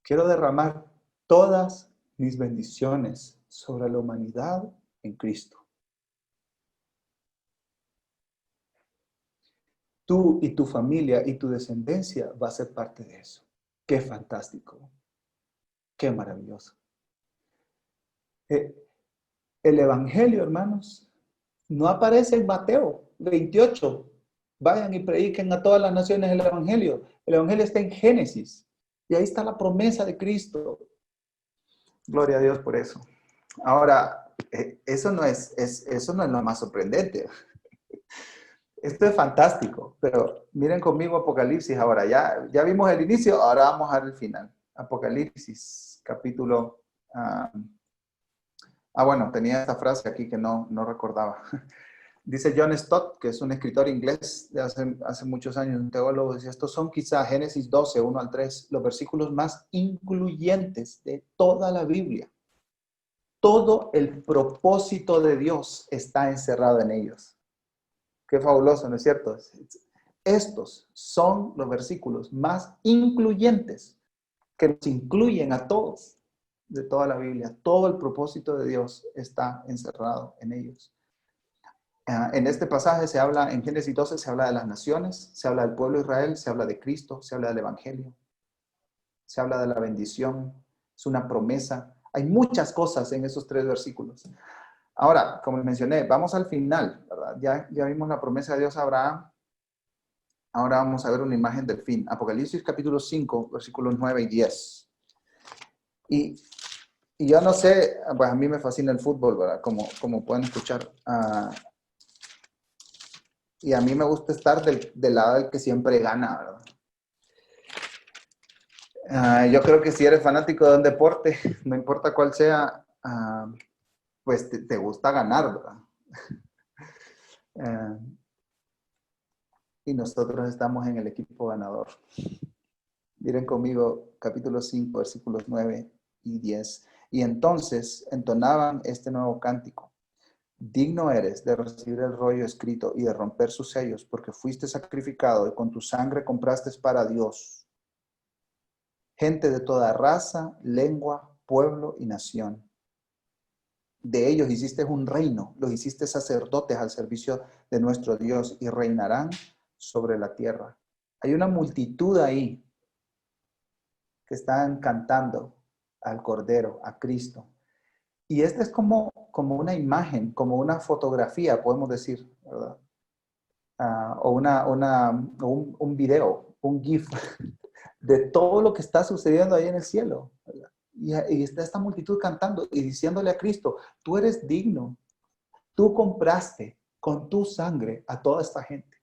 Quiero derramar todas mis bendiciones sobre la humanidad en Cristo. Tú y tu familia y tu descendencia va a ser parte de eso. Qué fantástico. Qué maravilloso. El Evangelio, hermanos, no aparece en Mateo 28. Vayan y prediquen a todas las naciones el Evangelio. El Evangelio está en Génesis. Y ahí está la promesa de Cristo. Gloria a Dios por eso. Ahora, eso no es lo más sorprendente. Esto es fantástico, pero miren conmigo Apocalipsis ahora. Ya vimos el inicio, ahora vamos a ver el final. Apocalipsis, capítulo... bueno, tenía esta frase aquí que no recordaba. Dice John Stott, que es un escritor inglés de hace muchos años, un teólogo, dice, estos son quizá Génesis 12, 1 al 3, los versículos más incluyentes de toda la Biblia. Todo el propósito de Dios está encerrado en ellos. Qué fabuloso, ¿no es cierto? Estos son los versículos más incluyentes que nos incluyen a todos de toda la Biblia. Todo el propósito de Dios está encerrado en ellos. En este pasaje se habla, en Génesis 12, se habla de las naciones, se habla del pueblo de Israel, se habla de Cristo, se habla del Evangelio, se habla de la bendición, es una promesa. Hay muchas cosas en esos 3 versículos. Ahora, como mencioné, vamos al final, ¿verdad? Ya vimos la promesa de Dios a Abraham. Ahora vamos a ver una imagen del fin. Apocalipsis capítulo 5, versículos 9 y 10. Y yo no sé, pues a mí me fascina el fútbol, ¿verdad? Como pueden escuchar. Y a mí me gusta estar del lado del que siempre gana, ¿verdad? Yo creo que si eres fanático de un deporte, no importa cuál sea, pues te gusta ganar, ¿verdad? Y nosotros estamos en el equipo ganador. Miren conmigo capítulo 5, versículos 9 y 10. Y entonces entonaban este nuevo cántico. Digno eres de recibir el rollo escrito y de romper sus sellos, porque fuiste sacrificado y con tu sangre compraste para Dios gente de toda raza, lengua, pueblo y nación. De ellos hiciste un reino, los hiciste sacerdotes al servicio de nuestro Dios y reinarán sobre la tierra. Hay una multitud ahí que están cantando al Cordero, a Cristo. Y esta es como una imagen, como una fotografía, podemos decir, ¿verdad? O un video, un GIF de todo lo que está sucediendo ahí en el cielo, ¿verdad? Y está esta multitud cantando y diciéndole a Cristo, tú eres digno, tú compraste con tu sangre a toda esta gente.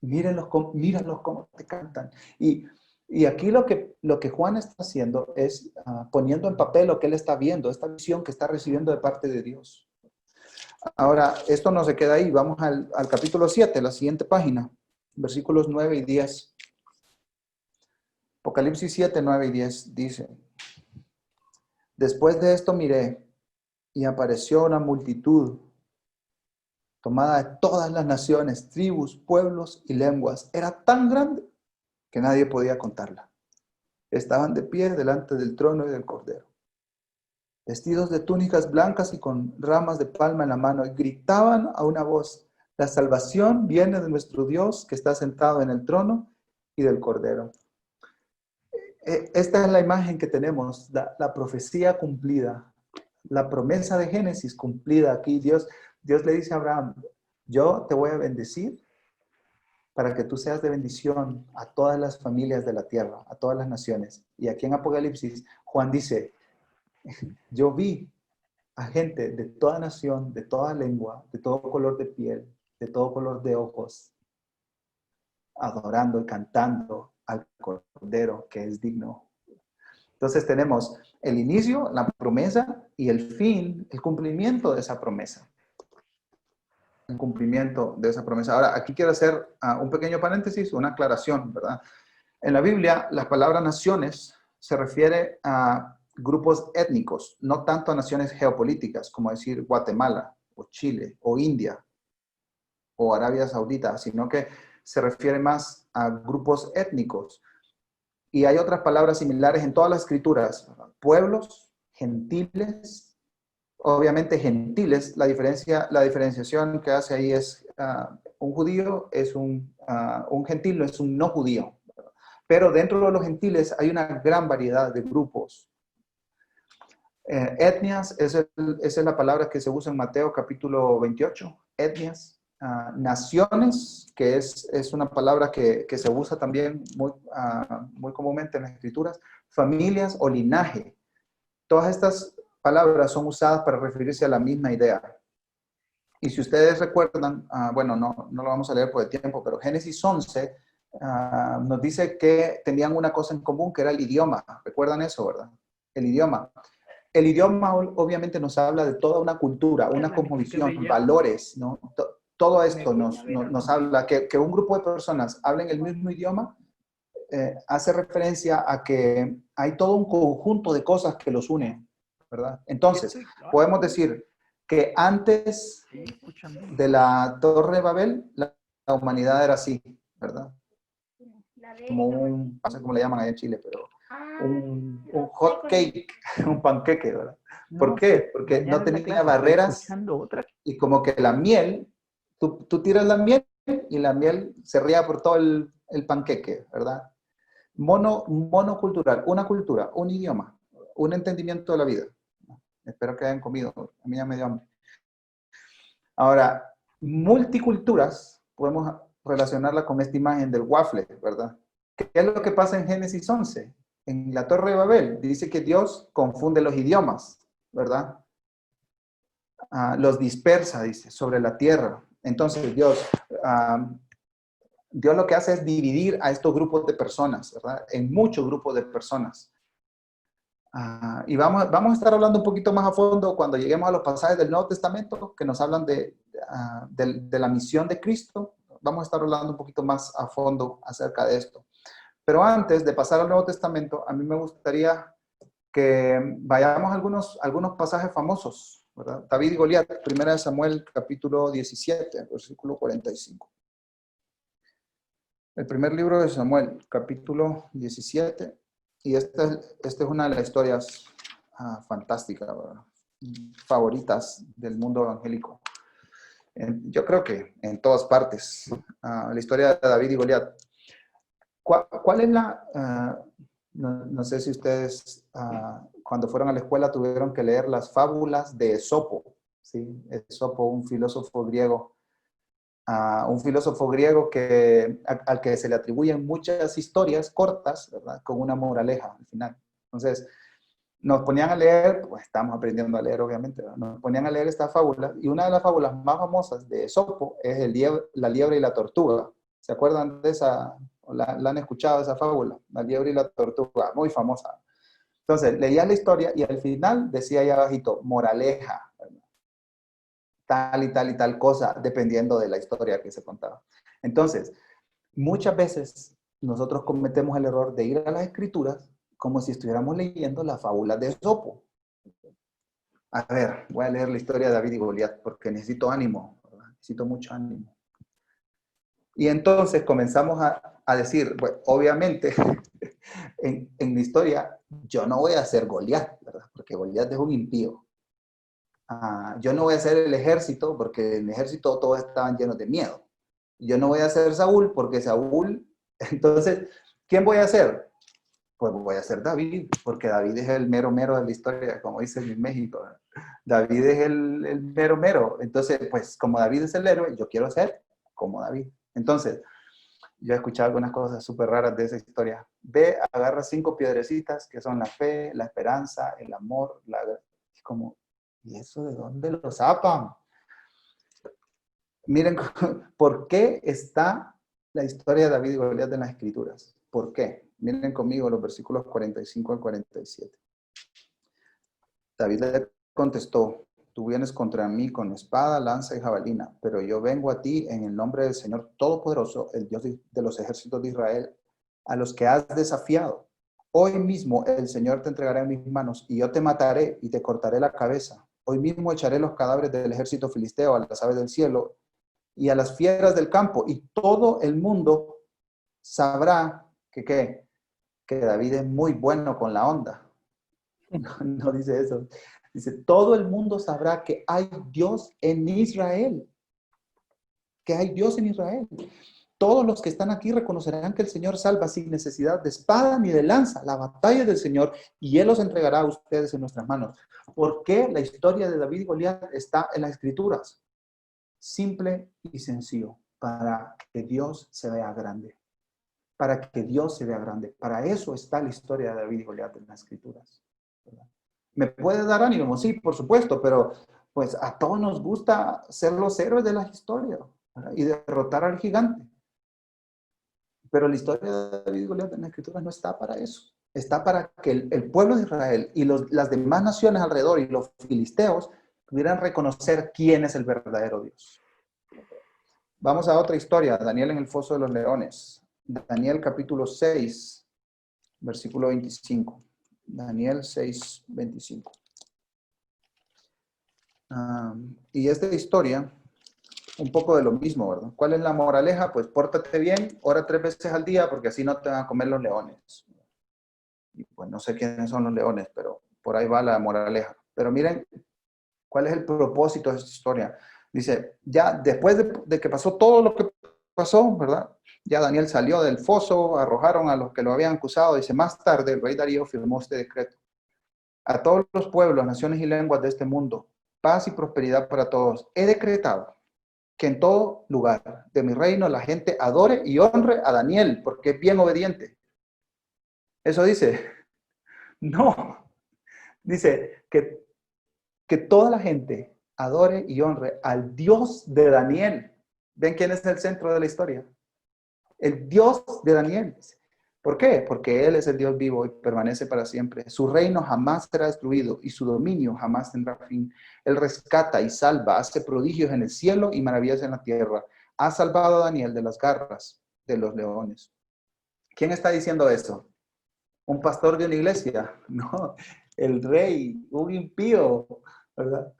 Míralos cómo te cantan. Y aquí lo que Juan está haciendo es poniendo en papel lo que él está viendo, esta visión que está recibiendo de parte de Dios. Ahora, esto no se queda ahí. Vamos al capítulo 7, la siguiente página, versículos 9 y 10. Apocalipsis 7, 9 y 10 dice, después de esto miré y apareció una multitud tomada de todas las naciones, tribus, pueblos y lenguas. Era tan grande que nadie podía contarla. Estaban de pie delante del trono y del Cordero, vestidos de túnicas blancas y con ramas de palma en la mano, y gritaban a una voz, la salvación viene de nuestro Dios que está sentado en el trono y del Cordero. Esta es la imagen que tenemos, la profecía cumplida, la promesa de Génesis cumplida aquí. Dios le dice a Abraham, yo te voy a bendecir para que tú seas de bendición a todas las familias de la tierra, a todas las naciones. Y aquí en Apocalipsis, Juan dice, yo vi a gente de toda nación, de toda lengua, de todo color de piel, de todo color de ojos, adorando y cantando al Cordero que es digno. Entonces tenemos el inicio, la promesa, y el fin, el cumplimiento de esa promesa. El cumplimiento de esa promesa. Ahora, aquí quiero hacer un pequeño paréntesis, una aclaración, ¿verdad? En la Biblia, la palabra naciones se refiere a grupos étnicos, no tanto a naciones geopolíticas, como decir Guatemala, o Chile, o India, o Arabia Saudita, sino que se refiere más a grupos étnicos. Y hay otras palabras similares en todas las escrituras, pueblos, gentiles, obviamente gentiles, la diferenciación que hace ahí es un judío es un gentil, no es un no judío. Pero dentro de los gentiles hay una gran variedad de grupos. Etnias, esa es la palabra que se usa en Mateo capítulo 28, etnias. Naciones, que es una palabra que se usa también muy comúnmente en las escrituras. Familias o linaje. Todas estas palabras son usadas para referirse a la misma idea. Y si ustedes recuerdan, bueno, no lo vamos a leer por el tiempo, pero Génesis 11 nos dice que tenían una cosa en común, que era el idioma. ¿Recuerdan eso, verdad? El idioma. El idioma obviamente nos habla de toda una cultura, una cosmovisión, valores, ¿no? Todo esto nos habla que un grupo de personas hablen el mismo idioma, hace referencia a que hay todo un conjunto de cosas que los unen, ¿verdad? Entonces, podemos decir que antes de la Torre de Babel, la humanidad era así, ¿verdad? Como un, no sé cómo le llaman allá en Chile, pero un hot cake, un panqueque, ¿verdad? ¿Por qué? Porque no tenía barreras y como que la miel, tú tiras la miel y la miel se ría por todo el panqueque, ¿verdad? Monocultural, una cultura, un idioma, un entendimiento de la vida. Espero que hayan comido, a mí ya me dio hambre. Ahora, multiculturas, podemos relacionarla con esta imagen del waffle, ¿verdad? ¿Qué es lo que pasa en Génesis 11? En la Torre de Babel dice que Dios confunde los idiomas, ¿verdad? Los dispersa, dice, sobre la tierra. Entonces Dios lo que hace es dividir a estos grupos de personas, ¿verdad? En muchos grupos de personas. Y vamos a estar hablando un poquito más a fondo cuando lleguemos a los pasajes del Nuevo Testamento que nos hablan de la misión de Cristo. Vamos a estar hablando un poquito más a fondo acerca de esto. Pero antes de pasar al Nuevo Testamento, a mí me gustaría que vayamos a algunos pasajes famosos, ¿verdad? David y Goliat, 1 Samuel, capítulo 17, versículo 45. El primer libro de Samuel, capítulo 17, y esta es una de las historias fantásticas, ¿verdad? Favoritas del mundo evangélico. Yo creo que en todas partes, la historia de David y Goliat. ¿Cuál es la... no sé si ustedes cuando fueron a la escuela tuvieron que leer las fábulas de Esopo, ¿sí? Esopo, un filósofo griego al que se le atribuyen muchas historias cortas, ¿verdad? Con una moraleja al final. Entonces, nos ponían a leer, pues estamos aprendiendo a leer obviamente, ¿verdad? Nos ponían a leer esta fábula, y una de las fábulas más famosas de Esopo es la liebre y la tortuga. ¿Se acuerdan de esa? ¿La han escuchado esa fábula? La liebre y la tortuga, muy famosa. Entonces, leía la historia y al final decía ahí abajito, moraleja, ¿verdad? Tal y tal y tal cosa, dependiendo de la historia que se contaba. Entonces, muchas veces nosotros cometemos el error de ir a las escrituras como si estuviéramos leyendo la fábula de Esopo. A ver, voy a leer la historia de David y Goliat porque necesito ánimo, ¿verdad? Necesito mucho ánimo. Y entonces comenzamos a decir, bueno, obviamente, en mi historia, yo no voy a ser Goliat, ¿verdad? Porque Goliat es un impío. Yo no voy a ser el ejército porque en el ejército todos estaban llenos de miedo. Yo no voy a ser Saúl porque Saúl... Entonces, ¿quién voy a ser? Pues voy a ser David, porque David es el mero mero de la historia, como dicen en México. David es el mero mero. Entonces, pues como David es el héroe, yo quiero ser como David. Entonces, yo he escuchado algunas cosas súper raras de esa historia. Ve, agarra 5 piedrecitas que son la fe, la esperanza, el amor, es como, ¿y eso de dónde lo sacan? Miren, ¿por qué está la historia de David y Goliat en las Escrituras? ¿Por qué? Miren conmigo los versículos 45 al 47. David le contestó, tú vienes contra mí con espada, lanza y jabalina, pero yo vengo a ti en el nombre del Señor Todopoderoso, el Dios de los ejércitos de Israel, a los que has desafiado. Hoy mismo el Señor te entregará en mis manos y yo te mataré y te cortaré la cabeza. Hoy mismo echaré los cadáveres del ejército filisteo a las aves del cielo y a las fieras del campo, y todo el mundo sabrá que David es muy bueno con la onda. No dice eso. Dice, todo el mundo sabrá que hay Dios en Israel. Que hay Dios en Israel. Todos los que están aquí reconocerán que el Señor salva sin necesidad de espada ni de lanza. La batalla es del Señor y Él los entregará a ustedes en nuestras manos. ¿Por qué la historia de David y Goliat está en las Escrituras? Simple y sencillo. Para que Dios se vea grande. Para que Dios se vea grande. Para eso está la historia de David y Goliat en las Escrituras. ¿Verdad? ¿Me puede dar ánimo? Sí, por supuesto, pero pues a todos nos gusta ser los héroes de la historia, ¿verdad? Y derrotar al gigante. Pero la historia de David y Goliat en la Escritura no está para eso. Está para que el pueblo de Israel y las demás naciones alrededor y los filisteos pudieran reconocer quién es el verdadero Dios. Vamos a otra historia, Daniel en el foso de los leones. Daniel capítulo 6, versículo 25. Daniel 6, 25. Y esta historia, un poco de lo mismo, ¿verdad? ¿Cuál es la moraleja? Pues pórtate bien, ora 3 veces al día, porque así no te van a comer los leones. Y pues no sé quiénes son los leones, pero por ahí va la moraleja. Pero miren, ¿cuál es el propósito de esta historia? Dice, ya después de que pasó todo lo que pasó, ¿verdad? Ya Daniel salió del foso, arrojaron a los que lo habían acusado. Dice, más tarde el rey Darío firmó este decreto. A todos los pueblos, naciones y lenguas de este mundo, paz y prosperidad para todos. He decretado que en todo lugar de mi reino la gente adore y honre a Daniel, porque es bien obediente. Eso dice, no, dice que toda la gente adore y honre al Dios de Daniel. ¿Ven quién es el centro de la historia? El Dios de Daniel. ¿Por qué? Porque Él es el Dios vivo y permanece para siempre. Su reino jamás será destruido y su dominio jamás tendrá fin. Él rescata y salva, hace prodigios en el cielo y maravillas en la tierra. Ha salvado a Daniel de las garras de los leones. ¿Quién está diciendo eso? ¿Un pastor de una iglesia? No, el rey, un impío, ¿verdad?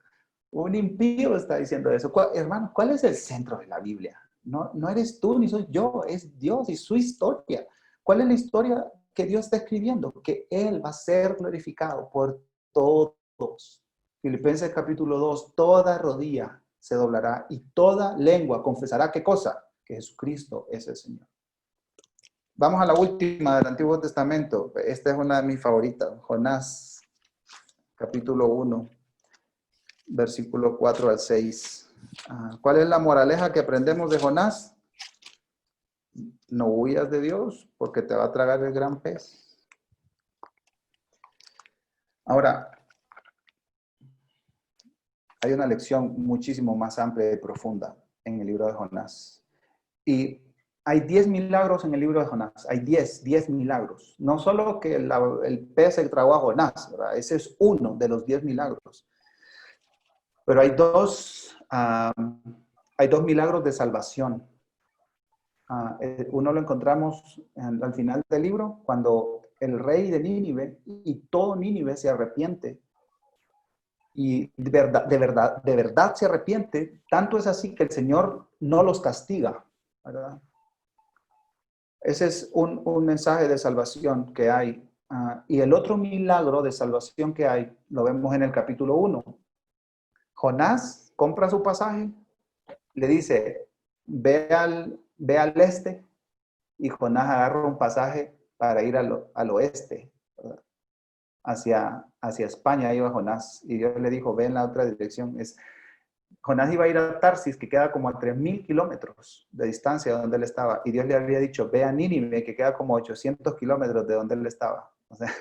Un impío está diciendo eso. Hermano, ¿cuál es el centro de la Biblia? No, no eres tú ni soy yo, es Dios y su historia. ¿Cuál es la historia que Dios está escribiendo? Que Él va a ser glorificado por todos. Filipenses capítulo 2, toda rodilla se doblará y toda lengua confesará ¿qué cosa? Que Jesucristo es el Señor. Vamos a la última del Antiguo Testamento. Esta es una de mis favoritas. Jonás, capítulo 1, versículo 4 al 6. ¿Cuál es la moraleja que aprendemos de Jonás? No huyas de Dios porque te va a tragar el gran pez. Ahora, hay una lección muchísimo más amplia y profunda en el libro de Jonás. Y hay 10 milagros en el libro de Jonás. Hay 10 milagros. No solo que el pez se tragó a Jonás, ¿verdad? Ese es uno de los 10 milagros. Pero hay dos milagros de salvación. Uno lo encontramos al final del libro, cuando el rey de Nínive y todo Nínive se arrepiente. Y de verdad se arrepiente. Tanto es así que el Señor no los castiga, ¿verdad? Ese es un mensaje de salvación que hay. Y el otro milagro de salvación que hay, lo vemos en el capítulo 1. Jonás compra su pasaje, le dice, ve al este, y Jonás agarra un pasaje para ir al oeste, ¿verdad? Hacia España iba Jonás, y Dios le dijo, ve en la otra dirección. Jonás iba a ir a Tarsis, que queda como a 3,000 kilómetros de distancia de donde él estaba, y Dios le había dicho, ve a Nínive, que queda como 800 kilómetros de donde él estaba. O sea,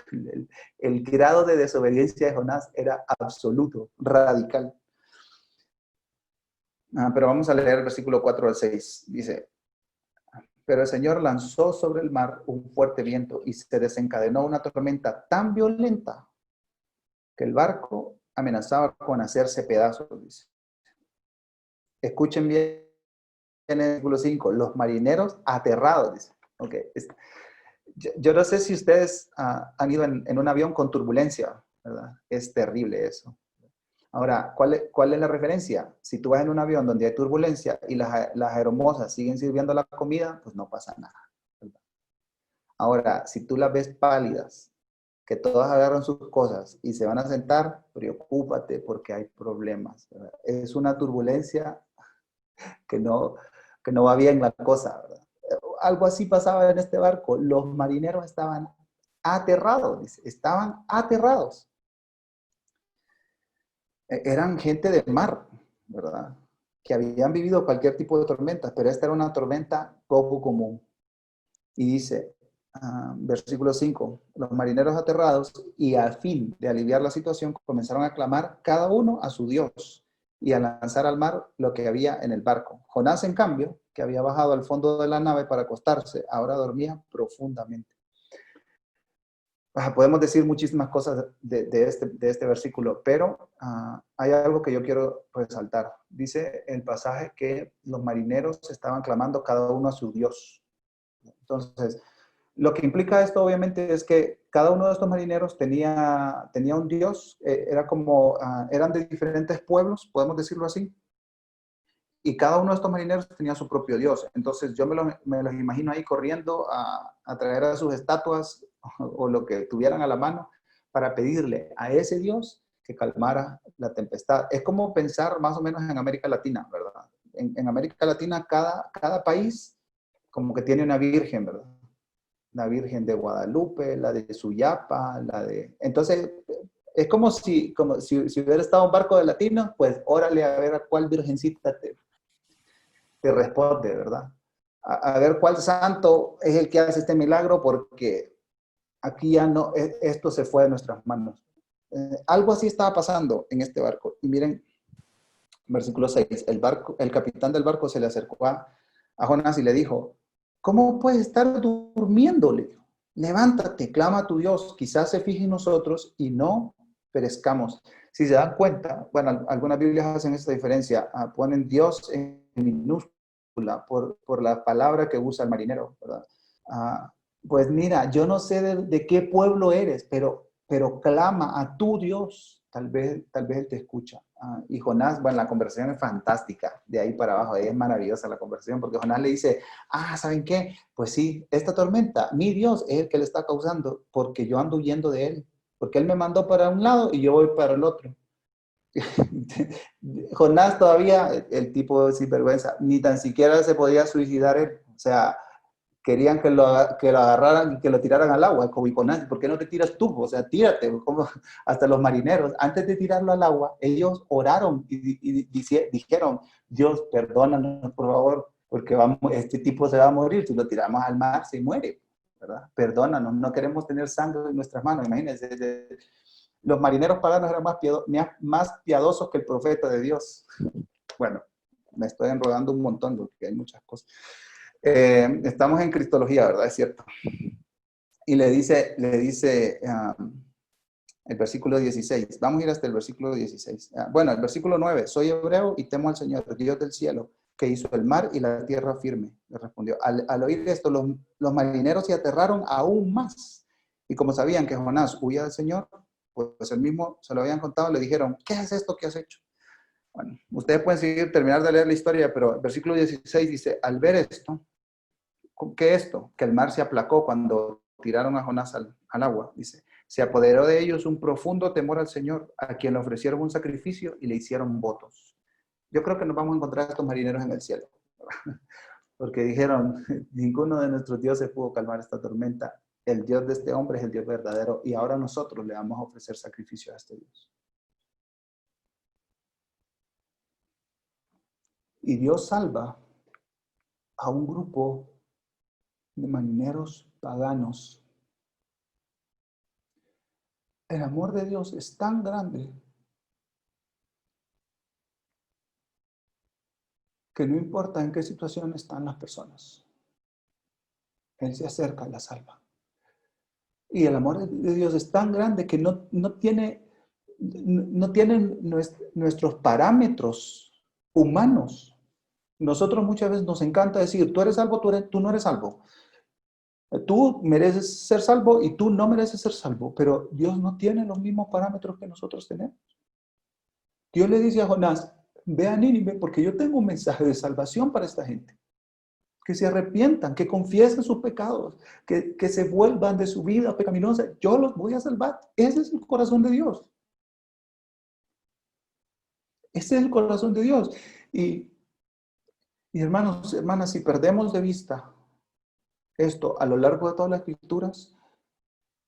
el grado de desobediencia de Jonás era absoluto, radical. Pero vamos a leer el versículo 4 al 6. Dice, pero el Señor lanzó sobre el mar un fuerte viento y se desencadenó una tormenta tan violenta que el barco amenazaba con hacerse pedazos, dice. Escuchen bien en el versículo 5, los marineros aterrados, dice. Okay. Yo no sé si ustedes han ido en un avión con turbulencia, ¿verdad? Es terrible eso. Ahora, ¿cuál es la referencia? Si tú vas en un avión donde hay turbulencia y las aeromosas siguen sirviendo la comida, pues no pasa nada, ¿verdad? Ahora, si tú las ves pálidas, que todas agarran sus cosas y se van a sentar, preocúpate porque hay problemas, ¿verdad? Es una turbulencia que no va bien la cosa, ¿verdad? Algo así pasaba en este barco. Los marineros estaban aterrados, dice, estaban aterrados. Eran gente de mar, ¿verdad? Que habían vivido cualquier tipo de tormenta, pero esta era una tormenta poco común. Y dice, Versículo 5. Los marineros aterrados y a fin de aliviar la situación comenzaron a clamar cada uno a su Dios y a lanzar al mar lo que había en el barco. Jonás, en cambio, que había bajado al fondo de la nave para acostarse, ahora dormía profundamente. Podemos decir muchísimas cosas de este versículo, pero hay algo que yo quiero resaltar. Dice el pasaje que los marineros estaban clamando cada uno a su Dios. Entonces, lo que implica esto obviamente es que cada uno de estos marineros tenía un Dios, eran de diferentes pueblos, podemos decirlo así, y cada uno de estos marineros tenía su propio Dios. Entonces yo me los imagino ahí corriendo a traer a sus estatuas o lo que tuvieran a la mano para pedirle a ese Dios que calmara la tempestad. Es como pensar más o menos en América Latina, ¿verdad? En América Latina cada país como que tiene una virgen, ¿verdad? La Virgen de Guadalupe, la de Suyapa, Entonces, es como si hubiera estado un barco de latinos, pues órale a ver a cuál virgencita te responde, ¿verdad? A ver cuál santo es el que hace este milagro, porque aquí ya no, esto se fue de nuestras manos. Algo así estaba pasando en este barco. Y miren, versículo 6, el capitán del barco se le acercó a Jonás y le dijo, ¿cómo puedes estar durmiendo? Le dijo, levántate, clama a tu Dios, quizás se fije en nosotros y no perezcamos. Si se dan cuenta, bueno, algunas Biblias hacen esta diferencia, ponen Dios en minúscula por la palabra que usa el marinero, ¿verdad? Pues mira, yo no sé de qué pueblo eres, pero clama a tu Dios, tal vez Él te escucha. Y Jonás, bueno, la conversación es fantástica, de ahí para abajo, es maravillosa la conversación, porque Jonás le dice, ¿saben qué? Pues sí, esta tormenta, mi Dios es el que le está causando, porque yo ando huyendo de Él, porque Él me mandó para un lado y yo voy para el otro. Jonás todavía, el tipo sinvergüenza, ni tan siquiera se podía suicidar él, o sea, querían que lo agarraran y que lo tiraran al agua, como Jonás, ¿por qué no te tiras tú? O sea, tírate, como hasta los marineros, antes de tirarlo al agua, ellos oraron y dijeron, Dios, perdónanos, por favor, porque este tipo se va a morir, si lo tiramos al mar, se muere, ¿verdad? Perdónanos, no queremos tener sangre en nuestras manos, imagínense, los marineros paganos eran más piadosos que el profeta de Dios. Bueno, me estoy enredando un montón porque hay muchas cosas. Estamos en Cristología, ¿verdad? Es cierto. Y le dice el versículo 16. Vamos a ir hasta el versículo 16. Bueno, el versículo 9. Soy hebreo y temo al Señor, Dios del cielo, que hizo el mar y la tierra firme. Le respondió. Al oír esto, los marineros se aterraron aún más. Y como sabían que Jonás huía del Señor, pues él mismo se lo habían contado, le dijeron, ¿qué es esto que has hecho? Bueno, ustedes pueden terminar de leer la historia, pero el versículo 16 dice, al ver esto, ¿qué es esto? Que el mar se aplacó cuando tiraron a Jonás al agua, dice. Se apoderó de ellos un profundo temor al Señor, a quien le ofrecieron un sacrificio y le hicieron votos. Yo creo que nos vamos a encontrar a estos marineros en el cielo, porque dijeron, ninguno de nuestros dioses pudo calmar esta tormenta. El Dios de este hombre es el Dios verdadero y ahora nosotros le vamos a ofrecer sacrificio a este Dios. Y Dios salva a un grupo de marineros paganos. El amor de Dios es tan grande que no importa en qué situación están las personas, Él se acerca y las salva. Y el amor de Dios es tan grande que no tiene nuestros parámetros humanos. Nosotros muchas veces nos encanta decir, tú eres salvo, tú no eres salvo. Tú mereces ser salvo y tú no mereces ser salvo, pero Dios no tiene los mismos parámetros que nosotros tenemos. Dios le dice a Jonás, ve a Nínive porque yo tengo un mensaje de salvación para esta gente. Que se arrepientan, que confiesen sus pecados, que se vuelvan de su vida pecaminosa. Yo los voy a salvar. Ese es el corazón de Dios. Ese es el corazón de Dios. Y hermanos, hermanas, si perdemos de vista esto a lo largo de todas las escrituras,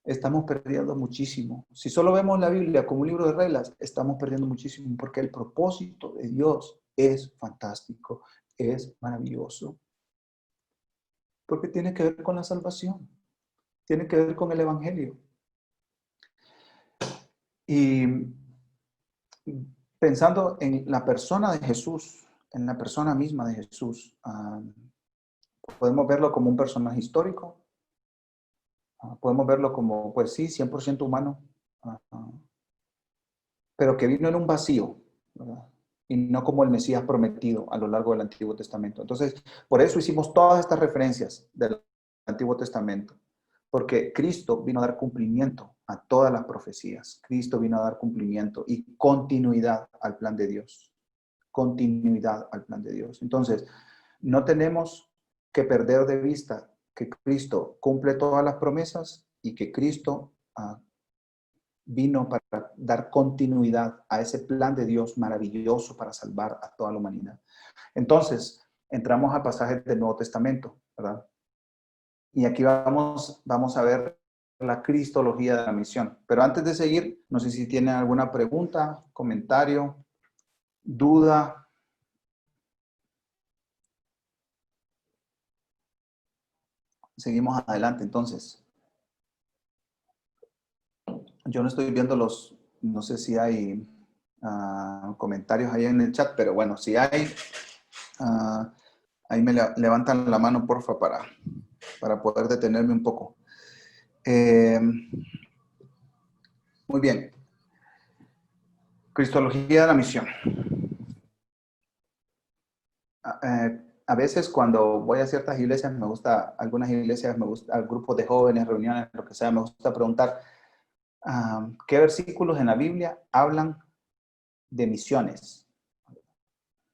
estamos perdiendo muchísimo. Si solo vemos la Biblia como un libro de reglas, estamos perdiendo muchísimo porque el propósito de Dios es fantástico, es maravilloso. Porque tiene que ver con la salvación. tiene que ver con el Evangelio. Y pensando en la persona de Jesús, en la persona misma de Jesús, podemos verlo como un personaje histórico, podemos verlo como, pues sí, 100% humano, pero que vino en un vacío, ¿verdad? Y no como el Mesías prometido a lo largo del Antiguo Testamento. Entonces, por eso hicimos todas estas referencias del Antiguo Testamento, porque Cristo vino a dar cumplimiento a todas las profecías. Cristo vino a dar cumplimiento y continuidad al plan de Dios. Continuidad al plan de Dios. Entonces, no tenemos que perder de vista que Cristo cumple todas las promesas y que Cristo vino para dar continuidad a ese plan de Dios maravilloso para salvar a toda la humanidad. Entonces, entramos al pasaje del Nuevo Testamento, ¿verdad? Y aquí vamos a ver la cristología de la misión. Pero antes de seguir, no sé si tienen alguna pregunta, comentario, duda. Seguimos adelante, entonces. Yo no estoy viendo no sé si hay comentarios ahí en el chat, pero bueno, si hay, ahí me levantan la mano, porfa, para poder detenerme un poco. Muy bien. Cristología de la misión. A veces cuando voy a ciertas iglesias, algunas iglesias, grupos de jóvenes, reuniones, lo que sea, me gusta preguntar qué versículos en la Biblia hablan de misiones.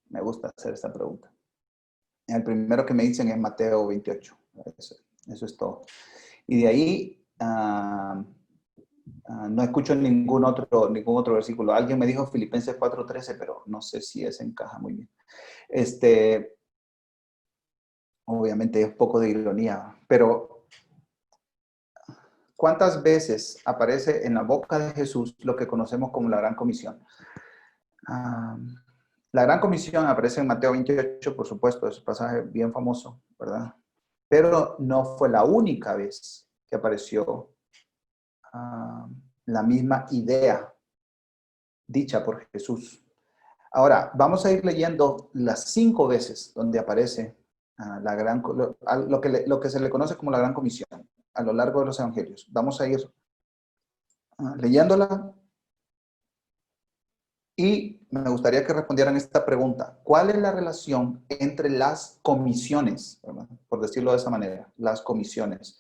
Me gusta hacer esta pregunta. El primero que me dicen es Mateo 28. Eso es todo. Y de ahí no escucho ningún otro versículo. Alguien me dijo Filipenses 4:13, pero no sé si ese encaja muy bien. Obviamente es un poco de ironía, pero ¿cuántas veces aparece en la boca de Jesús lo que conocemos como la Gran Comisión? La Gran Comisión aparece en Mateo 28, por supuesto, es un pasaje bien famoso, ¿verdad? Pero no fue la única vez que apareció la misma idea dicha por Jesús. Ahora, vamos a ir leyendo las 5 veces donde aparece lo que se le conoce como la Gran Comisión a lo largo de los Evangelios. Vamos a ir leyéndola y me gustaría que respondieran esta pregunta. ¿Cuál es la relación entre las comisiones, ¿verdad? Por decirlo de esa manera, las comisiones?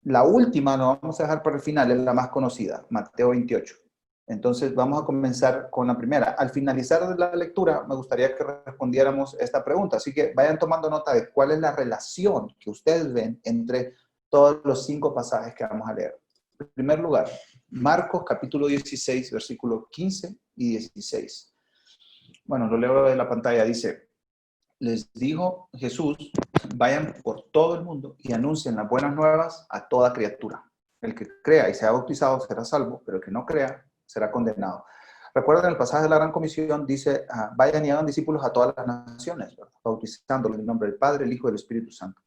La última, no vamos a dejar para el final, es la más conocida, Mateo 28. Entonces vamos a comenzar con la primera. Al finalizar de la lectura, me gustaría que respondiéramos esta pregunta. Así que vayan tomando nota de cuál es la relación que ustedes ven entre todos los 5 pasajes que vamos a leer. En primer lugar, Marcos capítulo 16, versículos 15 y 16. Bueno, lo leo de la pantalla. Dice, les dijo Jesús, vayan por todo el mundo y anuncien las buenas nuevas a toda criatura. El que crea y sea bautizado será salvo, pero el que no crea será condenado. Recuerden el pasaje de la Gran Comisión, dice, vayan y hagan discípulos a todas las naciones, ¿verdad? Bautizándolos en el nombre del Padre, el Hijo y del Espíritu Santo.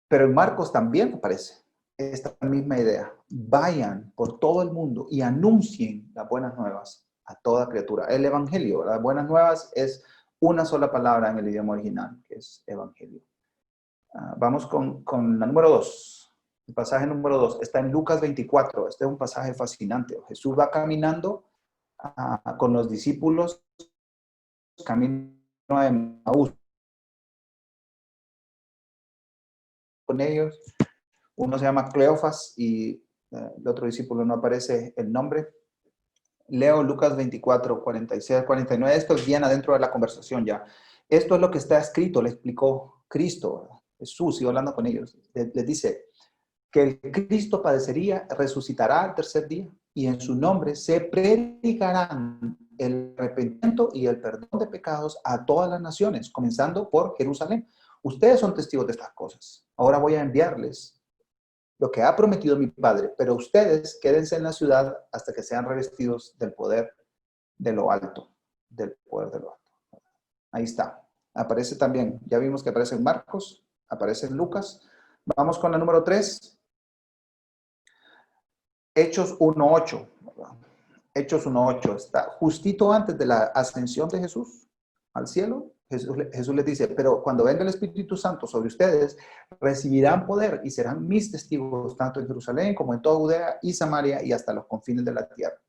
Pero en Marcos también aparece esta misma idea. Vayan por todo el mundo y anuncien las buenas nuevas a toda criatura. El Evangelio, las buenas nuevas es una sola palabra en el idioma original, que es Evangelio. Vamos con la número 2. El pasaje número 2 está en Lucas 24. Este es un pasaje fascinante. Jesús va caminando con los discípulos, camino a Emaús con ellos. Uno se llama Cleofas y el otro discípulo no aparece el nombre. Leo Lucas 24, 46, 49. Esto es bien adentro de la conversación ya. Esto es lo que está escrito, le explicó Cristo. Jesús iba hablando con ellos. Les dice que el Cristo padecería, resucitará al tercer día y en su nombre se predicarán el arrepentimiento y el perdón de pecados a todas las naciones, comenzando por Jerusalén. Ustedes son testigos de estas cosas. Ahora voy a enviarles lo que ha prometido mi Padre, pero ustedes quédense en la ciudad hasta que sean revestidos del poder de lo alto, del poder de lo alto. Ahí está. Aparece también, ya vimos que aparece en Marcos, aparece en Lucas. Vamos con la número 3. Hechos 1:8. Hechos 1:8. Está justito antes de la ascensión de Jesús al cielo. Jesús les dice, pero cuando venga el Espíritu Santo sobre ustedes, recibirán poder y serán mis testigos tanto en Jerusalén como en toda Judea y Samaria y hasta los confines de la tierra.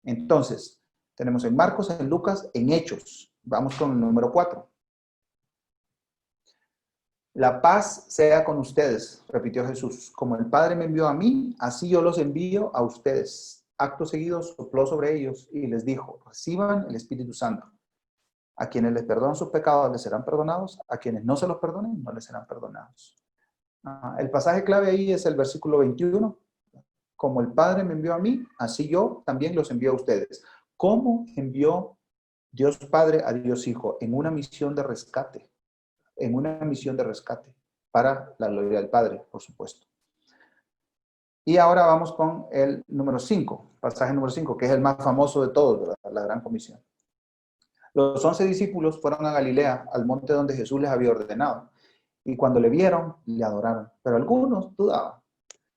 Entonces, tenemos en Marcos, en Lucas, en Hechos. Vamos con el número 4. La paz sea con ustedes, repitió Jesús. Como el Padre me envió a mí, así yo los envío a ustedes. Acto seguido sopló sobre ellos y les dijo, reciban el Espíritu Santo. A quienes les perdonan sus pecados les serán perdonados, a quienes no se los perdonen no les serán perdonados. El pasaje clave ahí es el versículo 21. Como el Padre me envió a mí, así yo también los envío a ustedes. ¿Cómo envió Dios Padre a Dios Hijo? En una misión de rescate. En una misión de rescate. Para la gloria del Padre, por supuesto. Y ahora vamos con el número 5. Pasaje número 5, que es el más famoso de todos, ¿verdad? La Gran Comisión. Los 11 discípulos fueron a Galilea, al monte donde Jesús les había ordenado. Y cuando le vieron, le adoraron. Pero algunos dudaban.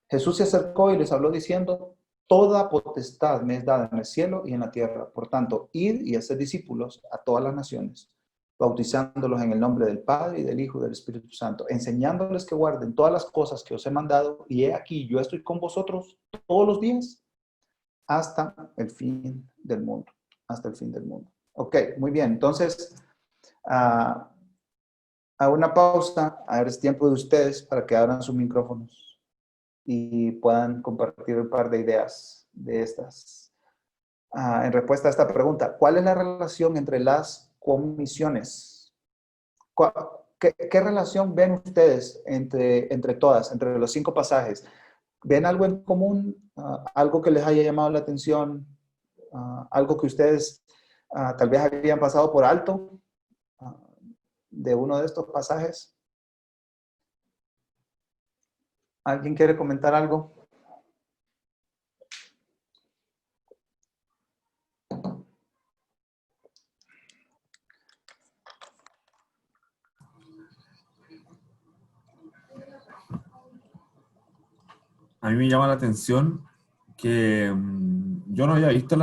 Jesús se acercó y les habló diciendo, toda potestad me es dada en el cielo y en la tierra. Por tanto, id y haced discípulos a todas las naciones, bautizándolos en el nombre del Padre y del Hijo y del Espíritu Santo, enseñándoles que guarden todas las cosas que os he mandado. Y he aquí, yo estoy con vosotros todos los días hasta el fin del mundo. Hasta el fin del mundo. Ok, muy bien. Entonces, a una pausa. Ahora es tiempo de ustedes para que abran sus micrófonos y puedan compartir un par de ideas de estas. En respuesta a esta pregunta, ¿cuál es la relación entre las comisiones? ¿Qué relación ven ustedes entre todas, entre los 5 pasajes? ¿Ven algo en común? ¿Algo que les haya llamado la atención? ¿Algo que ustedes tal vez habían pasado por alto de uno de estos pasajes? ¿Alguien quiere comentar algo? A mí me llama la atención que yo no había visto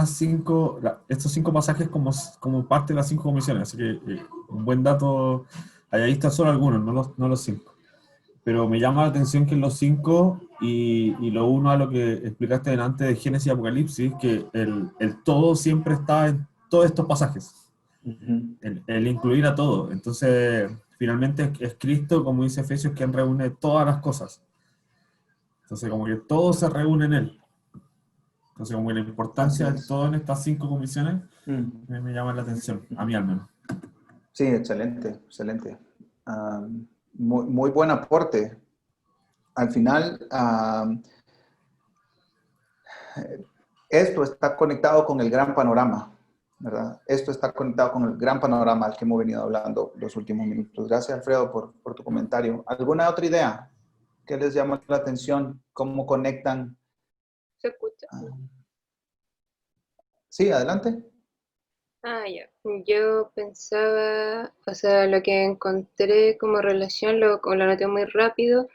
estos 5 pasajes como parte de las 5 comisiones, así que un buen dato, había visto solo algunos, no los 5. Pero me llama la atención que en los 5, y lo uno a lo que explicaste delante de Génesis y Apocalipsis, que el todo siempre está en todos estos pasajes, el incluir a todo. Entonces, finalmente es Cristo, como dice Efesios, quien reúne todas las cosas. Entonces, como que todo se reúne en él. Entonces, como que la importancia de todo en estas 5 comisiones me llama la atención, a mí al menos. Sí, excelente, excelente. Muy buen aporte. Al final, esto está conectado con el gran panorama, ¿verdad? Esto está conectado con el gran panorama al que hemos venido hablando los últimos minutos. Gracias, Alfredo, por tu comentario. ¿Alguna otra idea que les llama la atención? ¿Cómo conectan? ¿Se escucha? Sí, adelante. Ya. Yo pensaba, o sea, lo que encontré como relación, lo noté muy rápido,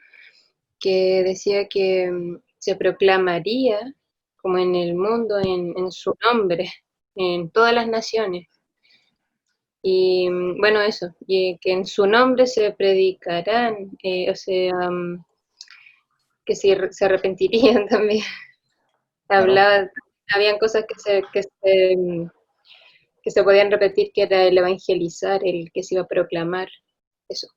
que decía que se proclamaría como en el mundo, en su nombre, en todas las naciones. Y bueno, eso, y que en su nombre se predicarán, o sea, que se arrepentirían también. Hablaba, habían cosas que se podían repetir, que era el evangelizar, el que se iba a proclamar, eso.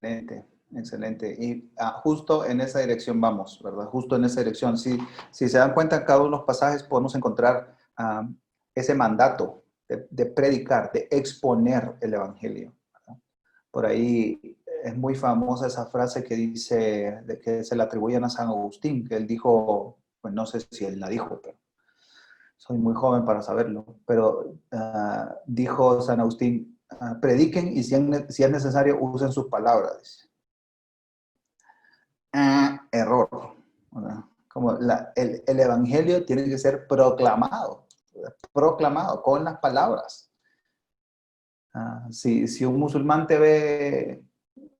Excelente, excelente. Y justo en esa dirección vamos, ¿verdad? Justo en esa dirección. Si se dan cuenta, en cada uno de los pasajes podemos encontrar ese mandato de predicar, de exponer el evangelio, ¿verdad? Por ahí es muy famosa esa frase que dice, de que se le atribuyen a San Agustín, que él dijo, pues no sé si él la dijo, pero soy muy joven para saberlo, pero dijo San Agustín, prediquen y si es necesario usen sus palabras. Error, ¿verdad? Como el evangelio tiene que ser proclamado, ¿verdad? Proclamado con las palabras. Si un musulmán te ve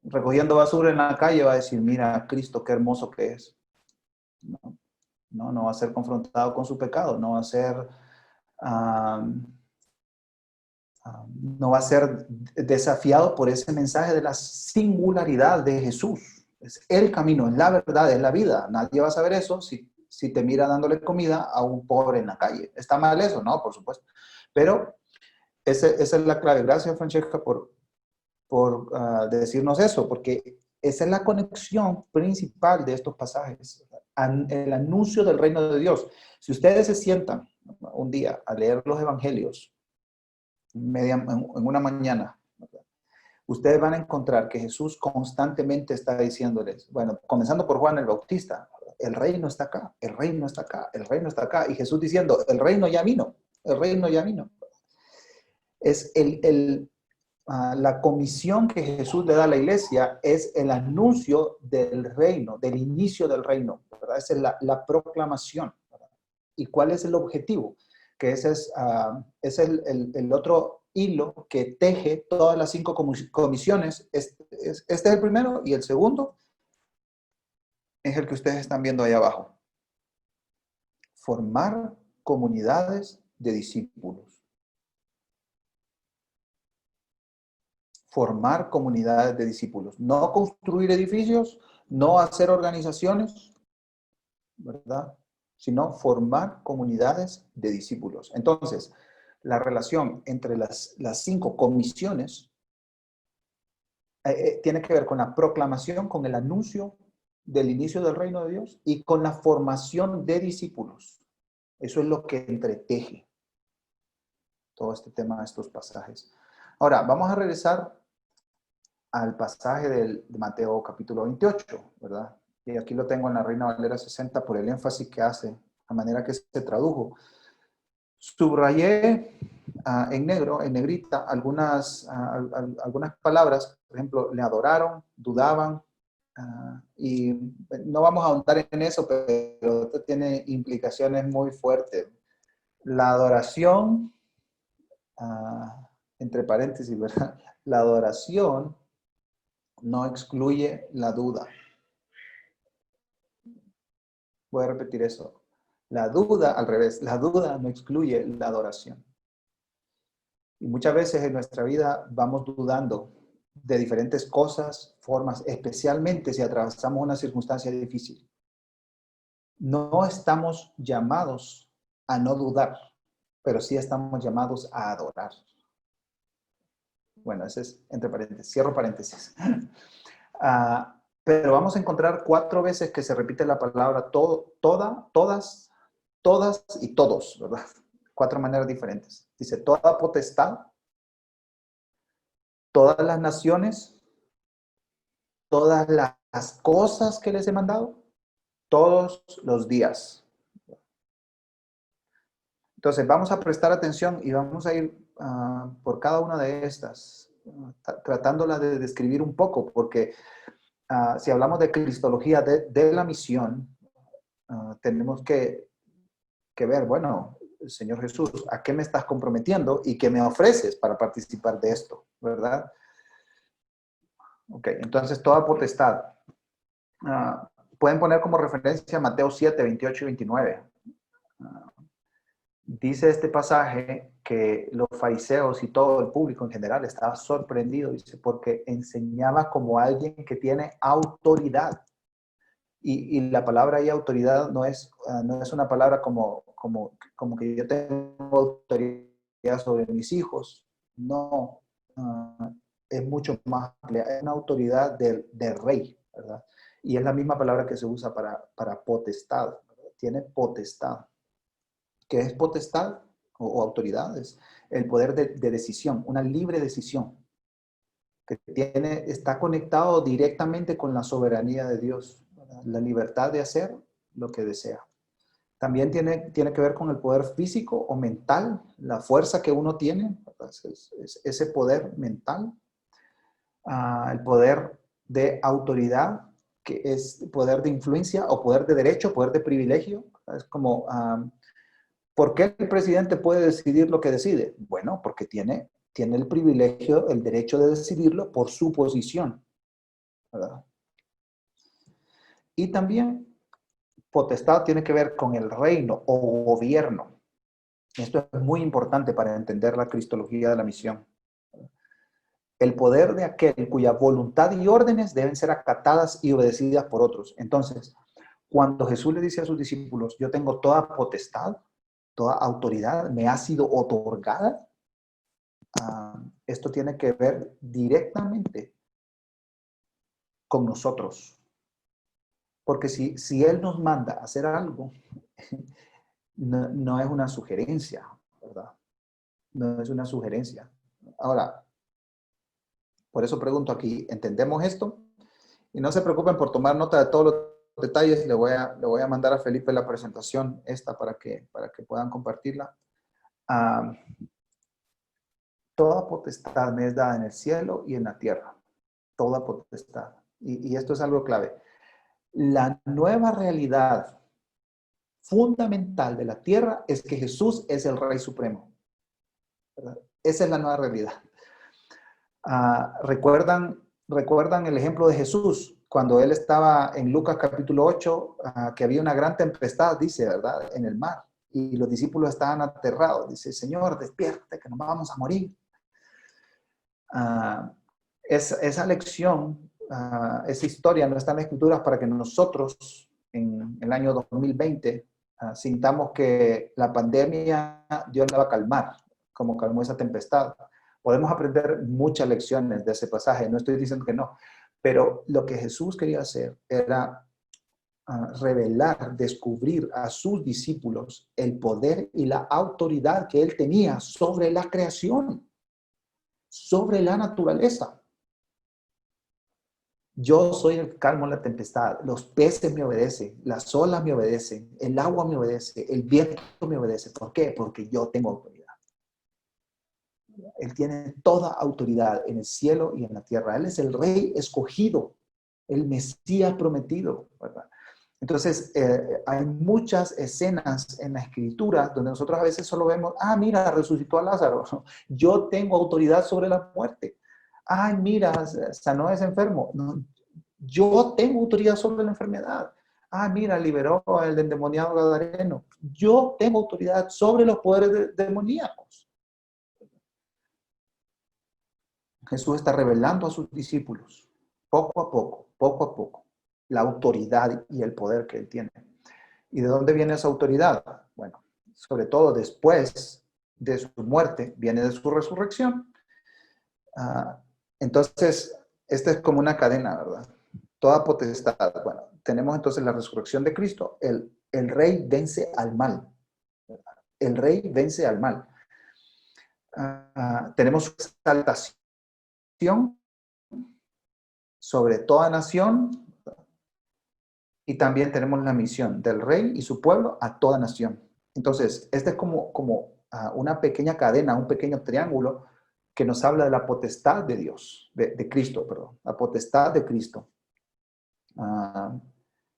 recogiendo basura en la calle va a decir, mira, Cristo, qué hermoso que es. No va a ser confrontado con su pecado, no va a ser, no va a ser desafiado por ese mensaje de la singularidad de Jesús. Es el camino, es la verdad, es la vida. Nadie va a saber eso si te mira dándole comida a un pobre en la calle. ¿Está mal eso? No, por supuesto. Pero esa es la clave. Gracias, Francesca, por decirnos eso, porque esa es la conexión principal de estos pasajes. El anuncio del reino de Dios. Si ustedes se sientan un día a leer los evangelios en una mañana, ustedes van a encontrar que Jesús constantemente está diciéndoles, bueno, comenzando por Juan el Bautista, el reino está acá, el reino está acá, el reino está acá, y Jesús diciendo, el reino ya vino, el reino ya vino. Es la comisión que Jesús le da a la iglesia es el anuncio del reino, del inicio del reino, ¿verdad? Esa es la proclamación, ¿verdad? ¿Y cuál es el objetivo? Que ese es el otro hilo que teje todas las 5 comisiones. Este es el primero, y el segundo es el que ustedes están viendo ahí abajo. Formar comunidades de discípulos. Formar comunidades de discípulos. No construir edificios, no hacer organizaciones, ¿verdad? Sino formar comunidades de discípulos. Entonces, la relación entre las 5 comisiones tiene que ver con la proclamación, con el anuncio del inicio del reino de Dios y con la formación de discípulos. Eso es lo que entreteje todo este tema de estos pasajes. Ahora, vamos a regresar al pasaje de Mateo capítulo 28, ¿verdad? Y aquí lo tengo en la Reina Valera 60 por el énfasis que hace, la manera que se tradujo. Subrayé en negro, en negrita, algunas palabras. Por ejemplo, le adoraron, dudaban, y no vamos a ahondar en eso, pero esto tiene implicaciones muy fuertes. La adoración, entre paréntesis, ¿verdad? La adoración no excluye la duda. Voy a repetir eso. La duda, al revés, la duda no excluye la adoración. Y muchas veces en nuestra vida vamos dudando de diferentes cosas, formas, especialmente si atravesamos una circunstancia difícil. No estamos llamados a no dudar, pero sí estamos llamados a adorar. Bueno, ese es entre paréntesis, cierro paréntesis. Pero vamos a encontrar 4 veces que se repite la palabra todas y todos, ¿verdad? 4 maneras diferentes. Dice, toda potestad, todas las naciones, todas las cosas que les he mandado, todos los días. Entonces, vamos a prestar atención y vamos a ir por cada una de estas, tratándola de describir un poco, porque si hablamos de cristología de la misión, tenemos que ver, bueno, Señor Jesús, ¿a qué me estás comprometiendo y qué me ofreces para participar de esto? ¿Verdad? Ok, entonces toda potestad. Pueden poner como referencia Mateo 7, 28 y 29. Dice este pasaje que los fariseos y todo el público en general estaba sorprendido, dice, porque enseñaba como alguien que tiene autoridad. Y la palabra ahí autoridad no es una palabra como que yo tengo autoridad sobre mis hijos. No, es mucho más amplia. Es una autoridad del rey, ¿verdad? Y es la misma palabra que se usa para potestad, ¿verdad? Tiene potestad. ¿Qué es potestad o autoridad? Es el poder de decisión, una libre decisión que está conectado directamente con la soberanía de Dios, ¿verdad? La libertad de hacer lo que desea. También tiene que ver con el poder físico o mental, la fuerza que uno tiene, es ese poder mental, el poder de autoridad, que es poder de influencia o poder de derecho, poder de privilegio. Es como, ¿por qué el presidente puede decidir lo que decide? Bueno, porque tiene el privilegio, el derecho de decidirlo por su posición. ¿verdad? Y también potestad tiene que ver con el reino o gobierno. Esto es muy importante para entender la cristología de la misión. El poder de aquel cuya voluntad y órdenes deben ser acatadas y obedecidas por otros. Entonces, cuando Jesús le dice a sus discípulos, yo tengo toda potestad, toda autoridad, me ha sido otorgada, esto tiene que ver directamente con nosotros. Porque si Él nos manda a hacer algo, no es una sugerencia, ¿verdad? No es una sugerencia. Ahora, por eso pregunto aquí, ¿entendemos esto? Y no se preocupen por tomar nota de todos los detalles. Le voy a mandar a Felipe la presentación esta para que puedan compartirla. Toda potestad me es dada en el cielo y en la tierra. Toda potestad. Y esto es algo clave. La nueva realidad fundamental de la tierra es que Jesús es el Rey Supremo, ¿verdad? Esa es la nueva realidad. ¿Recuerdan el ejemplo de Jesús? Cuando él estaba en Lucas capítulo 8, que había una gran tempestad, dice, ¿verdad? En el mar. Y los discípulos estaban aterrados. Dice, Señor, despierte, que nos vamos a morir. Esa lección, esa historia no está en las Escrituras para que nosotros, en el año 2020, sintamos que la pandemia Dios la va a calmar, como calmó esa tempestad. Podemos aprender muchas lecciones de ese pasaje, no estoy diciendo que no, pero lo que Jesús quería hacer era revelar, descubrir a sus discípulos el poder y la autoridad que él tenía sobre la creación, sobre la naturaleza. Yo soy el que calmo la tempestad, los peces me obedecen, las olas me obedecen, el agua me obedece, el viento me obedece. ¿Por qué? Porque yo tengo autoridad. Él tiene toda autoridad en el cielo y en la tierra. Él es el rey escogido, el Mesías prometido, ¿verdad? Entonces, hay muchas escenas en la Escritura donde nosotros a veces solo vemos, mira, resucitó a Lázaro. Yo tengo autoridad sobre la muerte. Mira, sanó a ese enfermo. No, yo tengo autoridad sobre la enfermedad. Mira, liberó al endemoniado gadareno. Yo tengo autoridad sobre los poderes demoníacos. Jesús está revelando a sus discípulos, poco a poco, la autoridad y el poder que él tiene. ¿Y de dónde viene esa autoridad? Bueno, sobre todo después de su muerte, viene de su resurrección. Entonces, esta es como una cadena, ¿verdad? Toda potestad. Bueno, tenemos entonces la resurrección de Cristo. El rey vence al mal. El rey vence al mal. Tenemos su exaltación sobre toda nación, y también tenemos la misión del rey y su pueblo a toda nación. Entonces, este es como una pequeña cadena, un pequeño triángulo que nos habla de la potestad de Dios, de Cristo, perdón, la potestad de Cristo.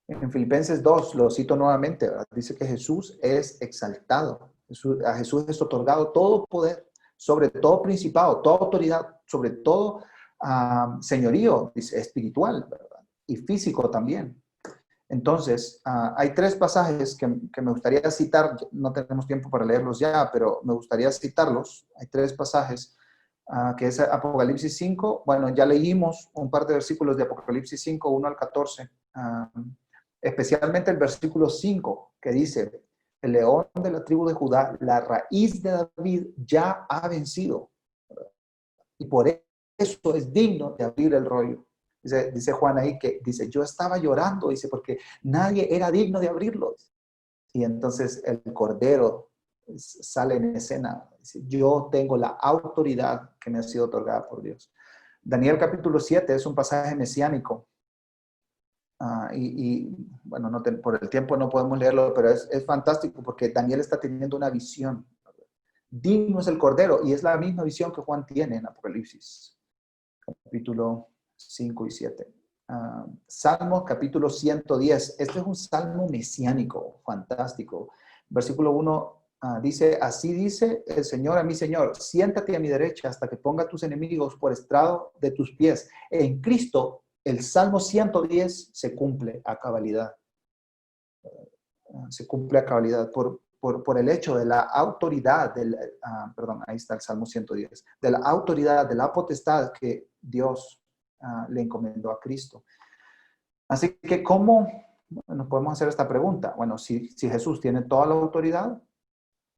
En Filipenses 2, lo cito nuevamente, ¿verdad? Dice que Jesús es exaltado. A Jesús es otorgado todo poder, sobre todo principado, toda autoridad, sobre todo señorío, dice, espiritual, ¿verdad? Y físico también. Entonces, hay tres pasajes que me gustaría citar. No tenemos tiempo para leerlos ya, pero me gustaría citarlos. Hay tres pasajes, que es Apocalipsis 5. Bueno, ya leímos un par de versículos de Apocalipsis 5, 1 al 14. Especialmente el versículo 5, que dice, el león de la tribu de Judá, la raíz de David, ya ha vencido. Y por eso es digno de abrir el rollo. Dice Juan ahí que dice, yo estaba llorando, dice, porque nadie era digno de abrirlo. Y entonces el Cordero sale en escena. Dice, yo tengo la autoridad que me ha sido otorgada por Dios. Daniel capítulo 7 es un pasaje mesiánico. Bueno, por el tiempo no podemos leerlo, pero es fantástico porque Daniel está teniendo una visión. Digno es el Cordero, y es la misma visión que Juan tiene en Apocalipsis, capítulo 5 y 7. Salmo capítulo 110. Este es un salmo mesiánico, fantástico. Versículo 1 dice, así dice el Señor a mi Señor, siéntate a mi derecha hasta que ponga tus enemigos por estrado de tus pies. En Cristo el Salmo 110 se cumple a cabalidad. Se cumple a cabalidad por el hecho de la autoridad, ahí está el Salmo 110, de la autoridad, de la potestad que Dios le encomendó a Cristo. Así que, ¿cómo nos podemos hacer esta pregunta? Bueno, si Jesús tiene toda la autoridad,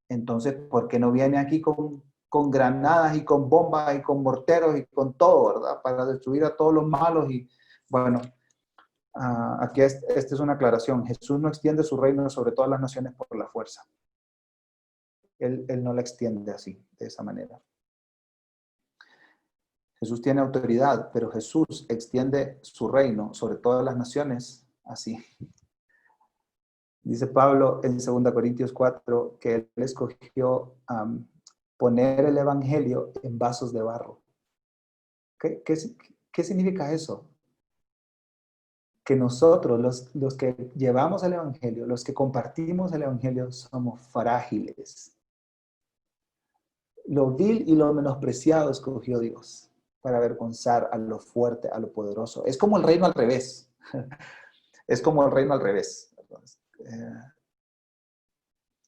entonces, ¿por qué no viene aquí con granadas y con bombas y con morteros y con todo, ¿verdad? Para destruir a todos los malos. Y bueno, aquí esta es una aclaración. Jesús no extiende su reino sobre todas las naciones por la fuerza. Él no la extiende así, de esa manera. Jesús tiene autoridad, pero Jesús extiende su reino sobre todas las naciones así. Dice Pablo en 2 Corintios 4 que él escogió poner el evangelio en vasos de barro. ¿Qué significa eso? Que nosotros, los que llevamos el evangelio, los que compartimos el evangelio, somos frágiles. Lo vil y lo menospreciado escogió Dios para avergonzar a lo fuerte, a lo poderoso. Es como el reino al revés. Es como el reino al revés.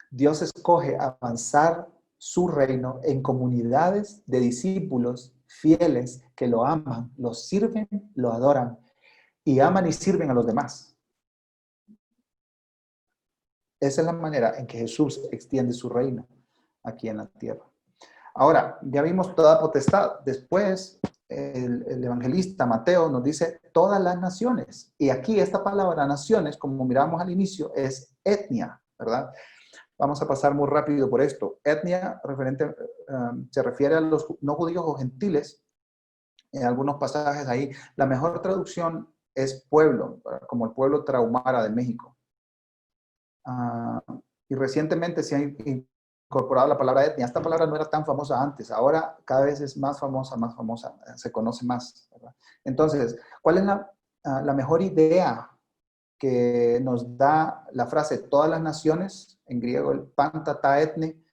Dios escoge avanzar su reino en comunidades de discípulos fieles que lo aman, lo sirven, lo adoran y aman y sirven a los demás. Esa es la manera en que Jesús extiende su reino aquí en la tierra. Ahora, ya vimos toda potestad. Después, el evangelista Mateo nos dice todas las naciones. Y aquí esta palabra naciones, como miramos al inicio, es etnia, ¿verdad? Vamos a pasar muy rápido por esto. Etnia se refiere a los no judíos o gentiles. En algunos pasajes ahí, la mejor traducción es pueblo, como el pueblo Tarahumara de México. Y recientemente se ha incorporado la palabra etnia. Esta palabra no era tan famosa antes, ahora cada vez es más famosa, se conoce más, ¿verdad? Entonces, ¿cuál es la mejor idea que nos da la frase todas las naciones? En griego, el pantata etne,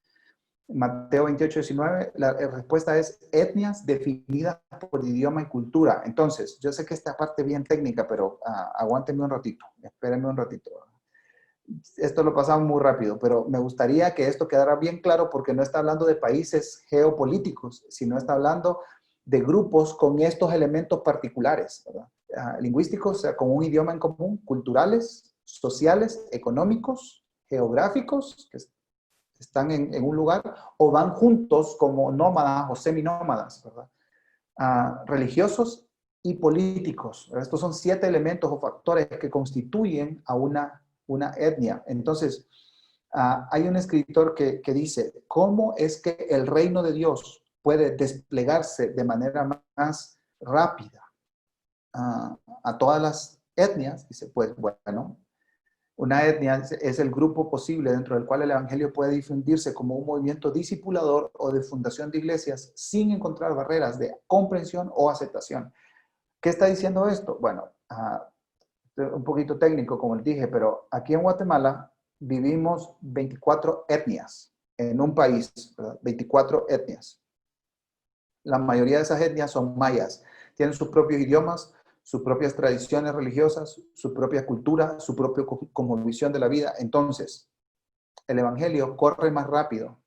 Mateo 28:19, la respuesta es etnias definidas por idioma y cultura. Entonces, yo sé que esta parte es bien técnica, pero aguántenme un ratito, espérenme un ratito. Esto lo pasamos muy rápido, pero me gustaría que esto quedara bien claro porque no está hablando de países geopolíticos, sino está hablando de grupos con estos elementos particulares, ¿verdad? Lingüísticos, o sea, con un idioma en común, culturales, sociales, económicos, geográficos, que están en un lugar, o van juntos como nómadas o seminómadas, ¿verdad? Religiosos y políticos. Estos son 7 elementos o factores que constituyen a una etnia. Entonces, hay un escritor que dice, ¿cómo es que el reino de Dios puede desplegarse de manera más rápida a todas las etnias? Dice, pues bueno, una etnia es el grupo posible dentro del cual el evangelio puede difundirse como un movimiento discipulador o de fundación de iglesias sin encontrar barreras de comprensión o aceptación. ¿Qué está diciendo esto? Bueno, un poquito técnico, como les dije, pero aquí en Guatemala vivimos 24 etnias en un país, ¿verdad? 24 etnias. La mayoría de esas etnias son mayas. Tienen sus propios idiomas, sus propias tradiciones religiosas, su propia cultura, su propia cosmovisión de la vida. Entonces, el evangelio corre más rápido.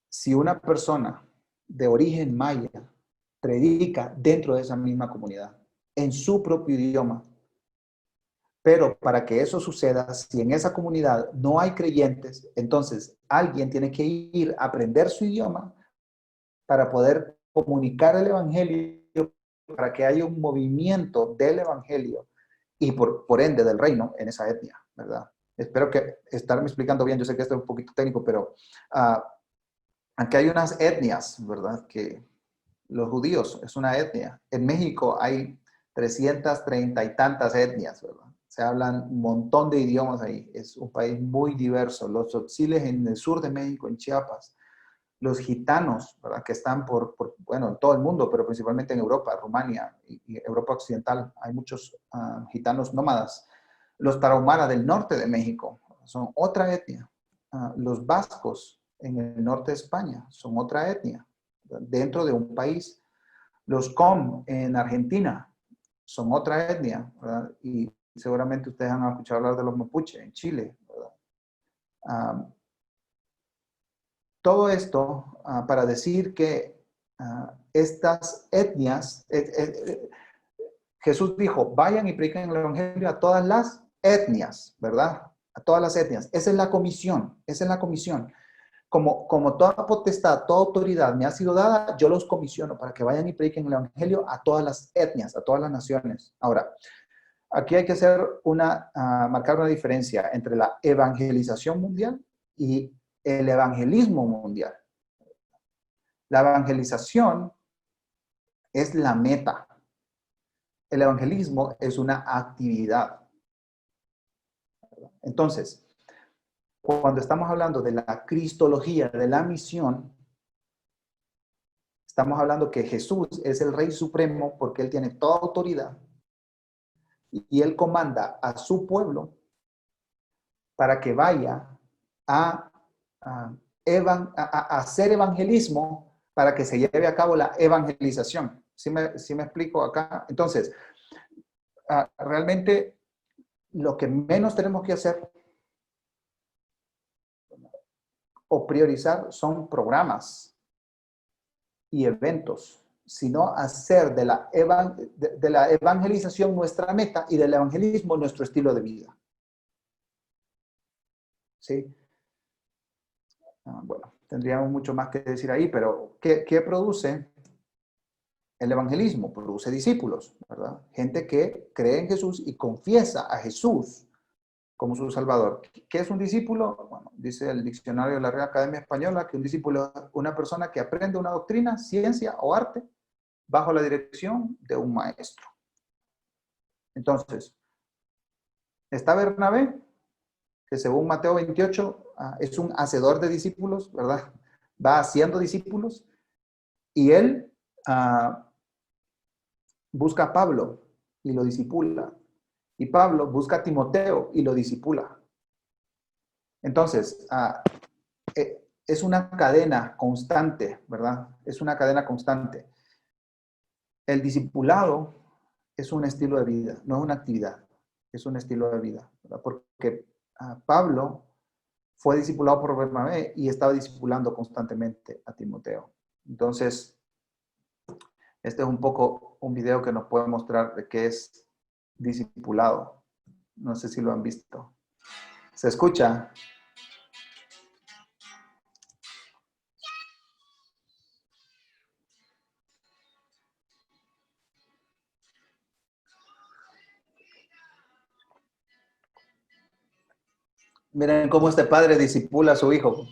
Si una persona de origen maya predica dentro de esa misma comunidad, en su propio idioma, pero para que eso suceda, si en esa comunidad no hay creyentes, entonces alguien tiene que ir a aprender su idioma para poder comunicar el evangelio, para que haya un movimiento del evangelio y por ende del reino en esa etnia, ¿verdad? Espero que estarme explicando bien. Yo sé que esto es un poquito técnico, pero aquí hay unas etnias, ¿verdad? Que los judíos es una etnia. En México hay 330 y tantas etnias, ¿verdad? Se hablan un montón de idiomas ahí. Es un país muy diverso. Los tzotziles en el sur de México, en Chiapas. Los gitanos, ¿verdad? Que están bueno, en todo el mundo, pero principalmente en Europa, Rumania y Europa Occidental. Hay muchos gitanos nómadas. Los tarahumaras del norte de México son otra etnia. Los vascos en el norte de España son otra etnia dentro de un país. Los com en Argentina son otra etnia, ¿verdad? Y seguramente ustedes han escuchado hablar de los mapuches en Chile, ¿verdad? Todo esto para decir que estas etnias, Jesús dijo, vayan y prediquen el evangelio a todas las etnias, ¿verdad? A todas las etnias. Esa es la comisión, esa es la comisión. Como toda potestad, toda autoridad me ha sido dada, yo los comisiono para que vayan y prediquen el evangelio a todas las etnias, a todas las naciones. Ahora, aquí hay que marcar una diferencia entre la evangelización mundial y el evangelismo mundial. La evangelización es la meta. El evangelismo es una actividad. Entonces, cuando estamos hablando de la cristología, de la misión, estamos hablando que Jesús es el Rey Supremo porque Él tiene toda autoridad y Él comanda a su pueblo para que vaya a hacer evangelismo para que se lleve a cabo la evangelización. ¿Sí me explico acá? Entonces, realmente lo que menos tenemos que hacer o priorizar son programas y eventos, sino hacer de la evangelización nuestra meta y del evangelismo nuestro estilo de vida. ¿Sí? Bueno, tendríamos mucho más que decir ahí, pero ¿qué produce el evangelismo? Produce discípulos, ¿verdad? Gente que cree en Jesús y confiesa a Jesús como su Salvador. ¿Qué es un discípulo? Bueno, dice el diccionario de la Real Academia Española que un discípulo es una persona que aprende una doctrina, ciencia o arte bajo la dirección de un maestro. Entonces, está Bernabé, que según Mateo 28 es un hacedor de discípulos, ¿verdad? Va haciendo discípulos y él busca a Pablo y lo discipula. Y Pablo busca a Timoteo y lo discipula. Entonces, es una cadena constante, ¿verdad? Es una cadena constante. El discipulado es un estilo de vida, no es una actividad, es un estilo de vida, ¿verdad? Porque Pablo fue discipulado por Bernabé y estaba discipulando constantemente a Timoteo. Entonces, este es un poco un video que nos puede mostrar de qué es discipulado. No sé si lo han visto. ¿Se escucha? Miren cómo este padre discipula a su hijo.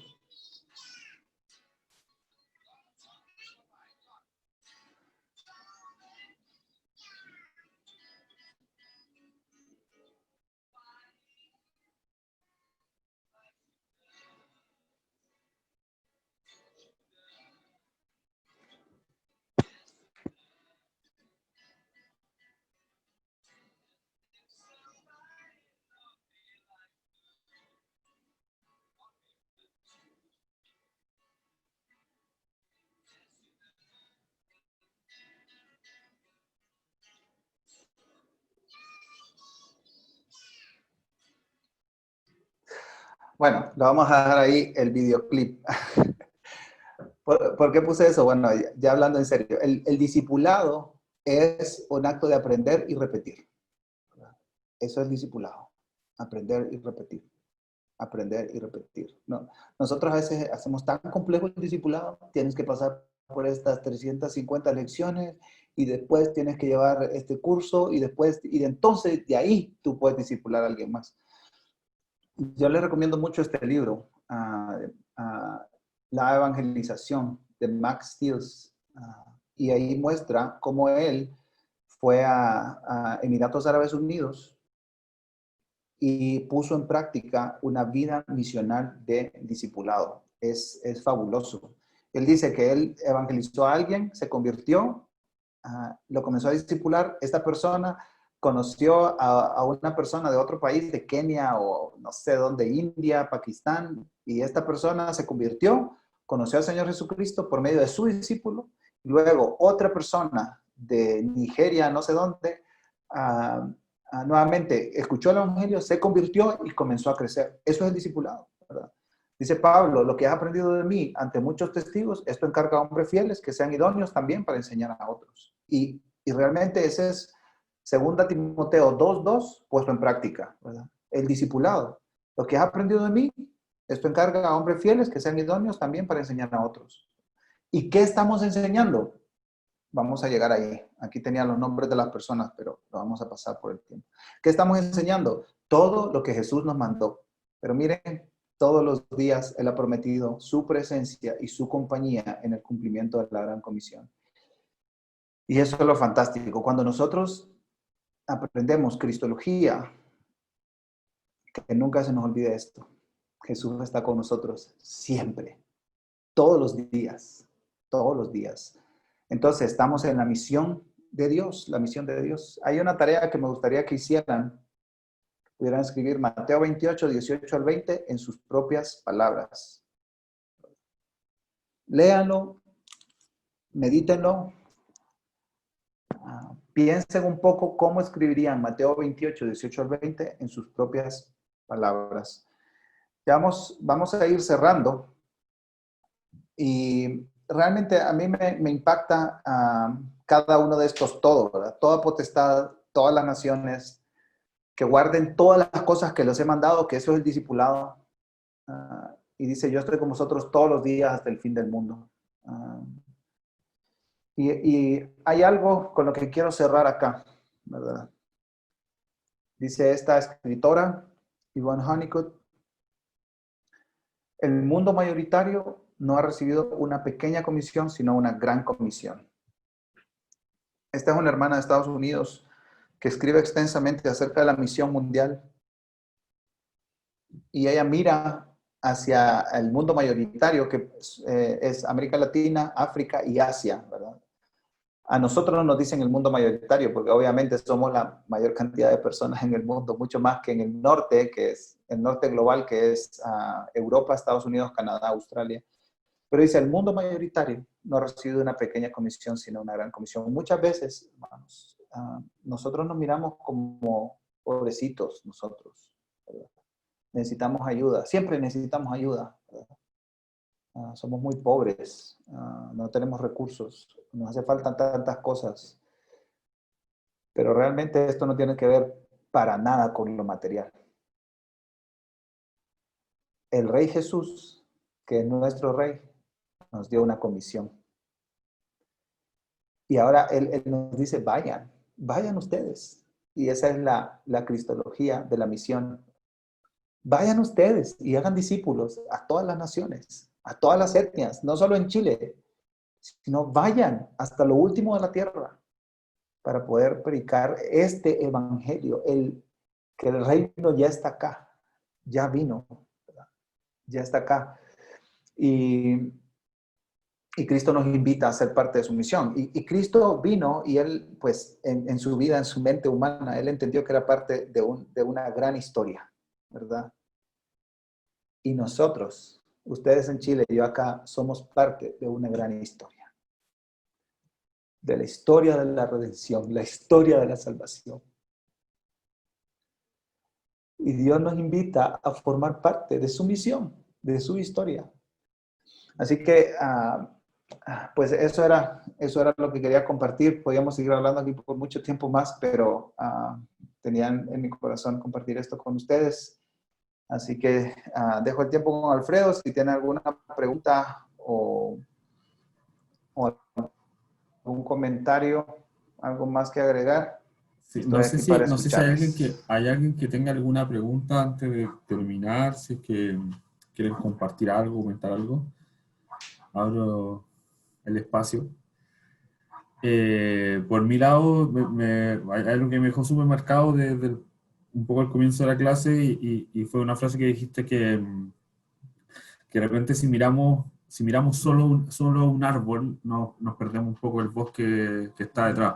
Bueno, lo vamos a dejar ahí el videoclip. ¿Por qué puse eso? Bueno, ya hablando en serio, el discipulado es un acto de aprender y repetir. Eso es discipulado, aprender y repetir. Aprender y repetir. No, nosotros a veces hacemos tan complejo el discipulado, tienes que pasar por estas 350 lecciones y después tienes que llevar este curso y entonces de ahí tú puedes discipular a alguien más. Yo les recomiendo mucho este libro, La Evangelización, de Max Stiles, y ahí muestra cómo él fue a Emiratos Árabes Unidos y puso en práctica una vida misional de discipulado. Es fabuloso. Él dice que él evangelizó a alguien, se convirtió, lo comenzó a discipular. Esta persona conoció a una persona de otro país, de Kenia o no sé dónde, India, Pakistán, y esta persona se convirtió, conoció al Señor Jesucristo por medio de su discípulo. Luego otra persona de Nigeria, no sé dónde, nuevamente escuchó el evangelio, se convirtió y comenzó a crecer. Eso es el discipulado, ¿verdad? Dice Pablo, lo que has aprendido de mí ante muchos testigos, esto encarga a hombres fieles que sean idóneos también para enseñar a otros. Y realmente ese es 2 Timoteo 2:2 puesto en práctica, ¿verdad? El discipulado. Lo que has aprendido de mí, esto encarga a hombres fieles que sean idóneos también para enseñar a otros. ¿Y qué estamos enseñando? Vamos a llegar ahí. Aquí tenía los nombres de las personas, pero lo vamos a pasar por el tiempo. ¿Qué estamos enseñando? Todo lo que Jesús nos mandó. Pero miren, todos los días Él ha prometido su presencia y su compañía en el cumplimiento de la gran comisión. Y eso es lo fantástico. Cuando nosotros aprendemos cristología, que nunca se nos olvide esto. Jesús está con nosotros siempre, todos los días, todos los días. Entonces, estamos en la misión de Dios, la misión de Dios. Hay una tarea que me gustaría que hicieran. Pudieran escribir Mateo 28, 18 al 20 en sus propias palabras. Léanlo, medítenlo, piensen un poco cómo escribirían Mateo 28, 18 al 20 en sus propias palabras. Ya vamos a ir cerrando y realmente a mí me impacta cada uno de estos todo, ¿verdad? Toda potestad, todas las naciones, que guarden todas las cosas que les he mandado, que eso es el discipulado. Y dice, yo estoy con vosotros todos los días hasta el fin del mundo. Y hay algo con lo que quiero cerrar acá, ¿verdad? Dice esta escritora, Yvonne Honeycutt, el mundo mayoritario no ha recibido una pequeña comisión, sino una gran comisión. Esta es una hermana de Estados Unidos que escribe extensamente acerca de la misión mundial. Y ella mira hacia el mundo mayoritario, que es América Latina, África y Asia, ¿verdad? A nosotros nos dicen el mundo mayoritario, porque obviamente somos la mayor cantidad de personas en el mundo, mucho más que en el norte, que es el norte global, que es Europa, Estados Unidos, Canadá, Australia. Pero dice, el mundo mayoritario no ha recibido una pequeña comisión, sino una gran comisión. Muchas veces, hermanos, nosotros nos miramos como pobrecitos nosotros, ¿verdad? Necesitamos ayuda, siempre necesitamos ayuda, ¿verdad? Somos muy pobres, no tenemos recursos, nos hace falta tantas cosas, pero realmente esto no tiene que ver para nada con lo material. El Rey Jesús, que es nuestro Rey, nos dio una comisión. Y ahora Él nos dice, vayan ustedes. Y esa es la cristología de la misión. Vayan ustedes y hagan discípulos a todas las naciones, a todas las etnias, no solo en Chile, sino vayan hasta lo último de la tierra para poder predicar este evangelio, que el reino ya está acá, ya vino, ¿verdad? Ya está acá. Y Cristo nos invita a ser parte de su misión. Y Cristo vino y Él, pues, en su vida, en su mente humana, Él entendió que era parte de una gran historia, ¿verdad? Y nosotros, ustedes en Chile y yo acá, somos parte de una gran historia. De la historia de la redención, la historia de la salvación. Y Dios nos invita a formar parte de su misión, de su historia. Así que, pues eso era lo que quería compartir. Podíamos seguir hablando aquí por mucho tiempo más, pero tenía en mi corazón compartir esto con ustedes. Así que dejo el tiempo con Alfredo. Si tiene alguna pregunta o algún comentario, algo más que agregar. Sí, no sé si hay alguien que tenga alguna pregunta antes de terminar, si es que quieren compartir algo, comentar algo. Abro el espacio. Por mi lado, hay algo que me dejó súper marcado desde un poco al comienzo de la clase y fue una frase que dijiste que de repente si miramos solo un árbol, nos perdemos un poco el bosque que está detrás.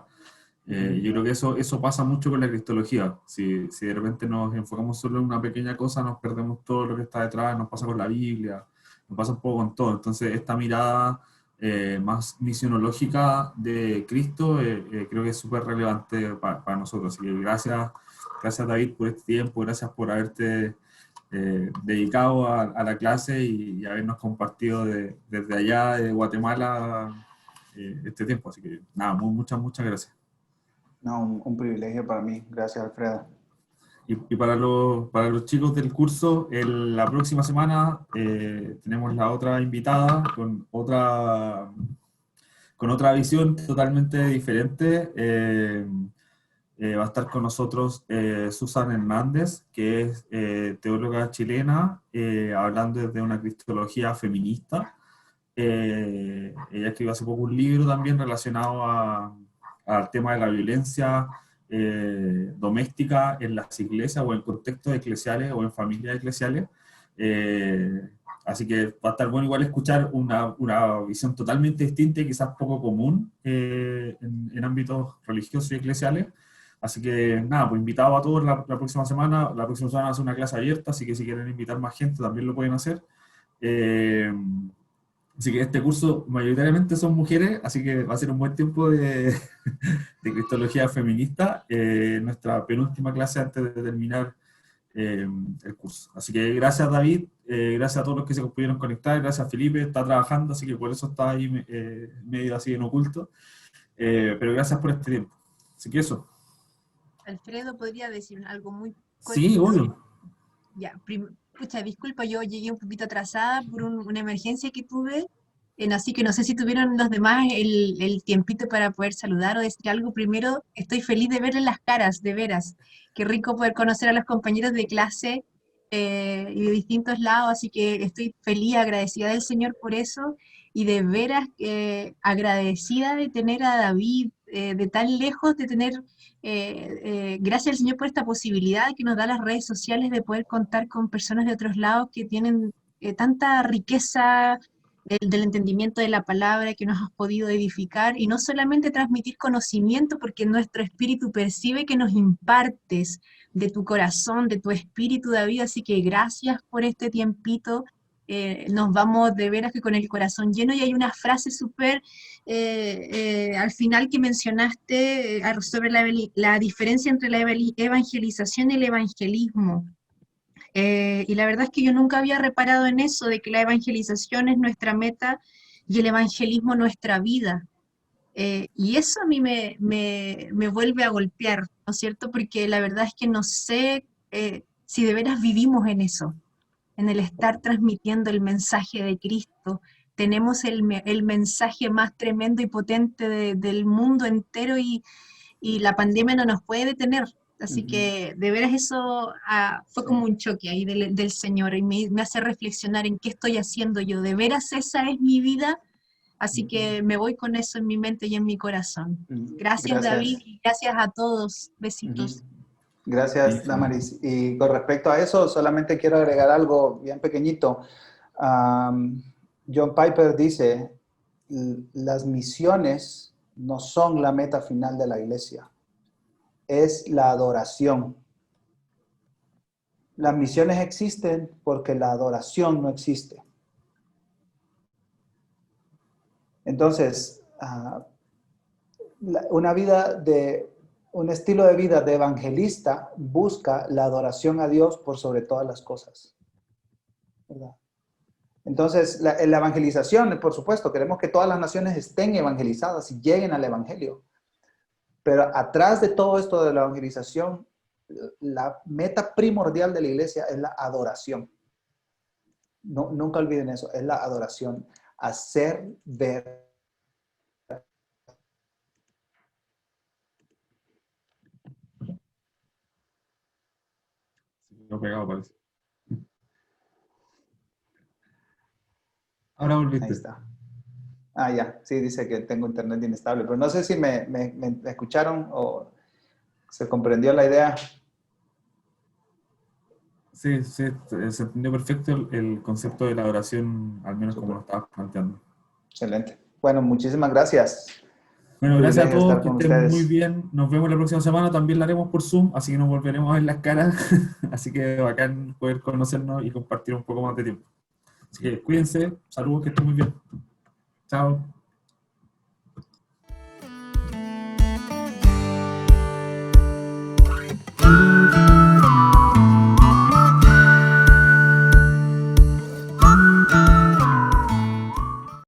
Yo creo que eso pasa mucho con la cristología. Si de repente nos enfocamos solo en una pequeña cosa, nos perdemos todo lo que está detrás, nos pasa con la Biblia, nos pasa un poco con todo. Entonces, esta mirada más misionológica de Cristo, creo que es súper relevante para nosotros. Así que gracias David por este tiempo, gracias por haberte dedicado a la clase y habernos compartido desde allá, de Guatemala, este tiempo. Así que nada, muchas gracias. No, un privilegio para mí. Gracias, Alfredo. Y para los chicos del curso, la próxima semana tenemos la otra invitada con otra visión totalmente diferente. Va a estar con nosotros Susan Hernández, que es teóloga chilena, hablando desde una cristología feminista. Ella escribió hace poco un libro también relacionado al tema de la violencia doméstica en las iglesias o en contextos eclesiales o en familias eclesiales. Así que va a estar bueno igual escuchar una visión totalmente distinta y quizás poco común en ámbitos religiosos y eclesiales. Así que nada, pues invitado a todos la próxima semana. La próxima semana va a ser una clase abierta, así que si quieren invitar más gente también lo pueden hacer. Así que este curso mayoritariamente son mujeres, así que va a ser un buen tiempo de cristología feminista, nuestra penúltima clase antes de terminar el curso. Así que gracias David, gracias a todos los que se pudieron conectar, gracias Felipe, está trabajando, así que por eso está ahí medio así en oculto, pero gracias por este tiempo. Así que eso. Alfredo, ¿podría decir algo muy corto? Sí, obvio. Ya, pucha, disculpa, yo llegué un poquito atrasada por una emergencia que tuve, así que no sé si tuvieron los demás el tiempito para poder saludar o decir algo. Primero, estoy feliz de verles las caras, de veras. Qué rico poder conocer a los compañeros de clase y de distintos lados, así que estoy feliz, agradecida del Señor por eso, y de veras agradecida de tener a David de tan lejos, de tener... gracias al Señor por esta posibilidad que nos da las redes sociales de poder contar con personas de otros lados que tienen tanta riqueza del entendimiento de la palabra que nos has podido edificar y no solamente transmitir conocimiento porque nuestro espíritu percibe que nos impartes de tu corazón, de tu espíritu, David, así que gracias por este tiempito. Nos vamos de veras que con el corazón lleno y hay una frase súper al final que mencionaste sobre la diferencia entre la evangelización y el evangelismo. Y la verdad es que yo nunca había reparado en eso, de que la evangelización es nuestra meta y el evangelismo nuestra vida. Y eso a mí me vuelve a golpear, ¿no es cierto? Porque la verdad es que no sé si de veras vivimos en eso, en el estar transmitiendo el mensaje de Cristo. Tenemos el mensaje más tremendo y potente del mundo entero y la pandemia no nos puede detener. Así que de veras eso fue como un choque ahí del Señor y me hace reflexionar en qué estoy haciendo yo. De veras esa es mi vida, así que me voy con eso en mi mente y en mi corazón. Gracias. David y gracias a todos. Besitos. Gracias, Damaris. Y con respecto a eso, solamente quiero agregar algo bien pequeñito. John Piper dice, las misiones no son la meta final de la iglesia, es la adoración. Las misiones existen porque la adoración no existe. Entonces, un estilo de vida de evangelista busca la adoración a Dios por sobre todas las cosas, ¿verdad? Entonces, la evangelización, por supuesto, queremos que todas las naciones estén evangelizadas y lleguen al evangelio. Pero atrás de todo esto de la evangelización, la meta primordial de la iglesia es la adoración. No, nunca olviden eso, es la adoración. Hacer ver. No pegado, parece. Ahora volviste. Ahí está. Ya. Sí, dice que tengo internet inestable. Pero no sé si me escucharon o se comprendió la idea. Sí, se entendió perfecto el concepto de la adoración, al menos como lo estabas planteando. Excelente. Bueno, muchísimas gracias. Bueno, gracias a todos, que estén muy bien. Nos vemos la próxima semana, también la haremos por Zoom, así que nos volveremos a ver las caras. Así que bacán poder conocernos y compartir un poco más de tiempo. Así que cuídense, saludos, que estén muy bien. Chao.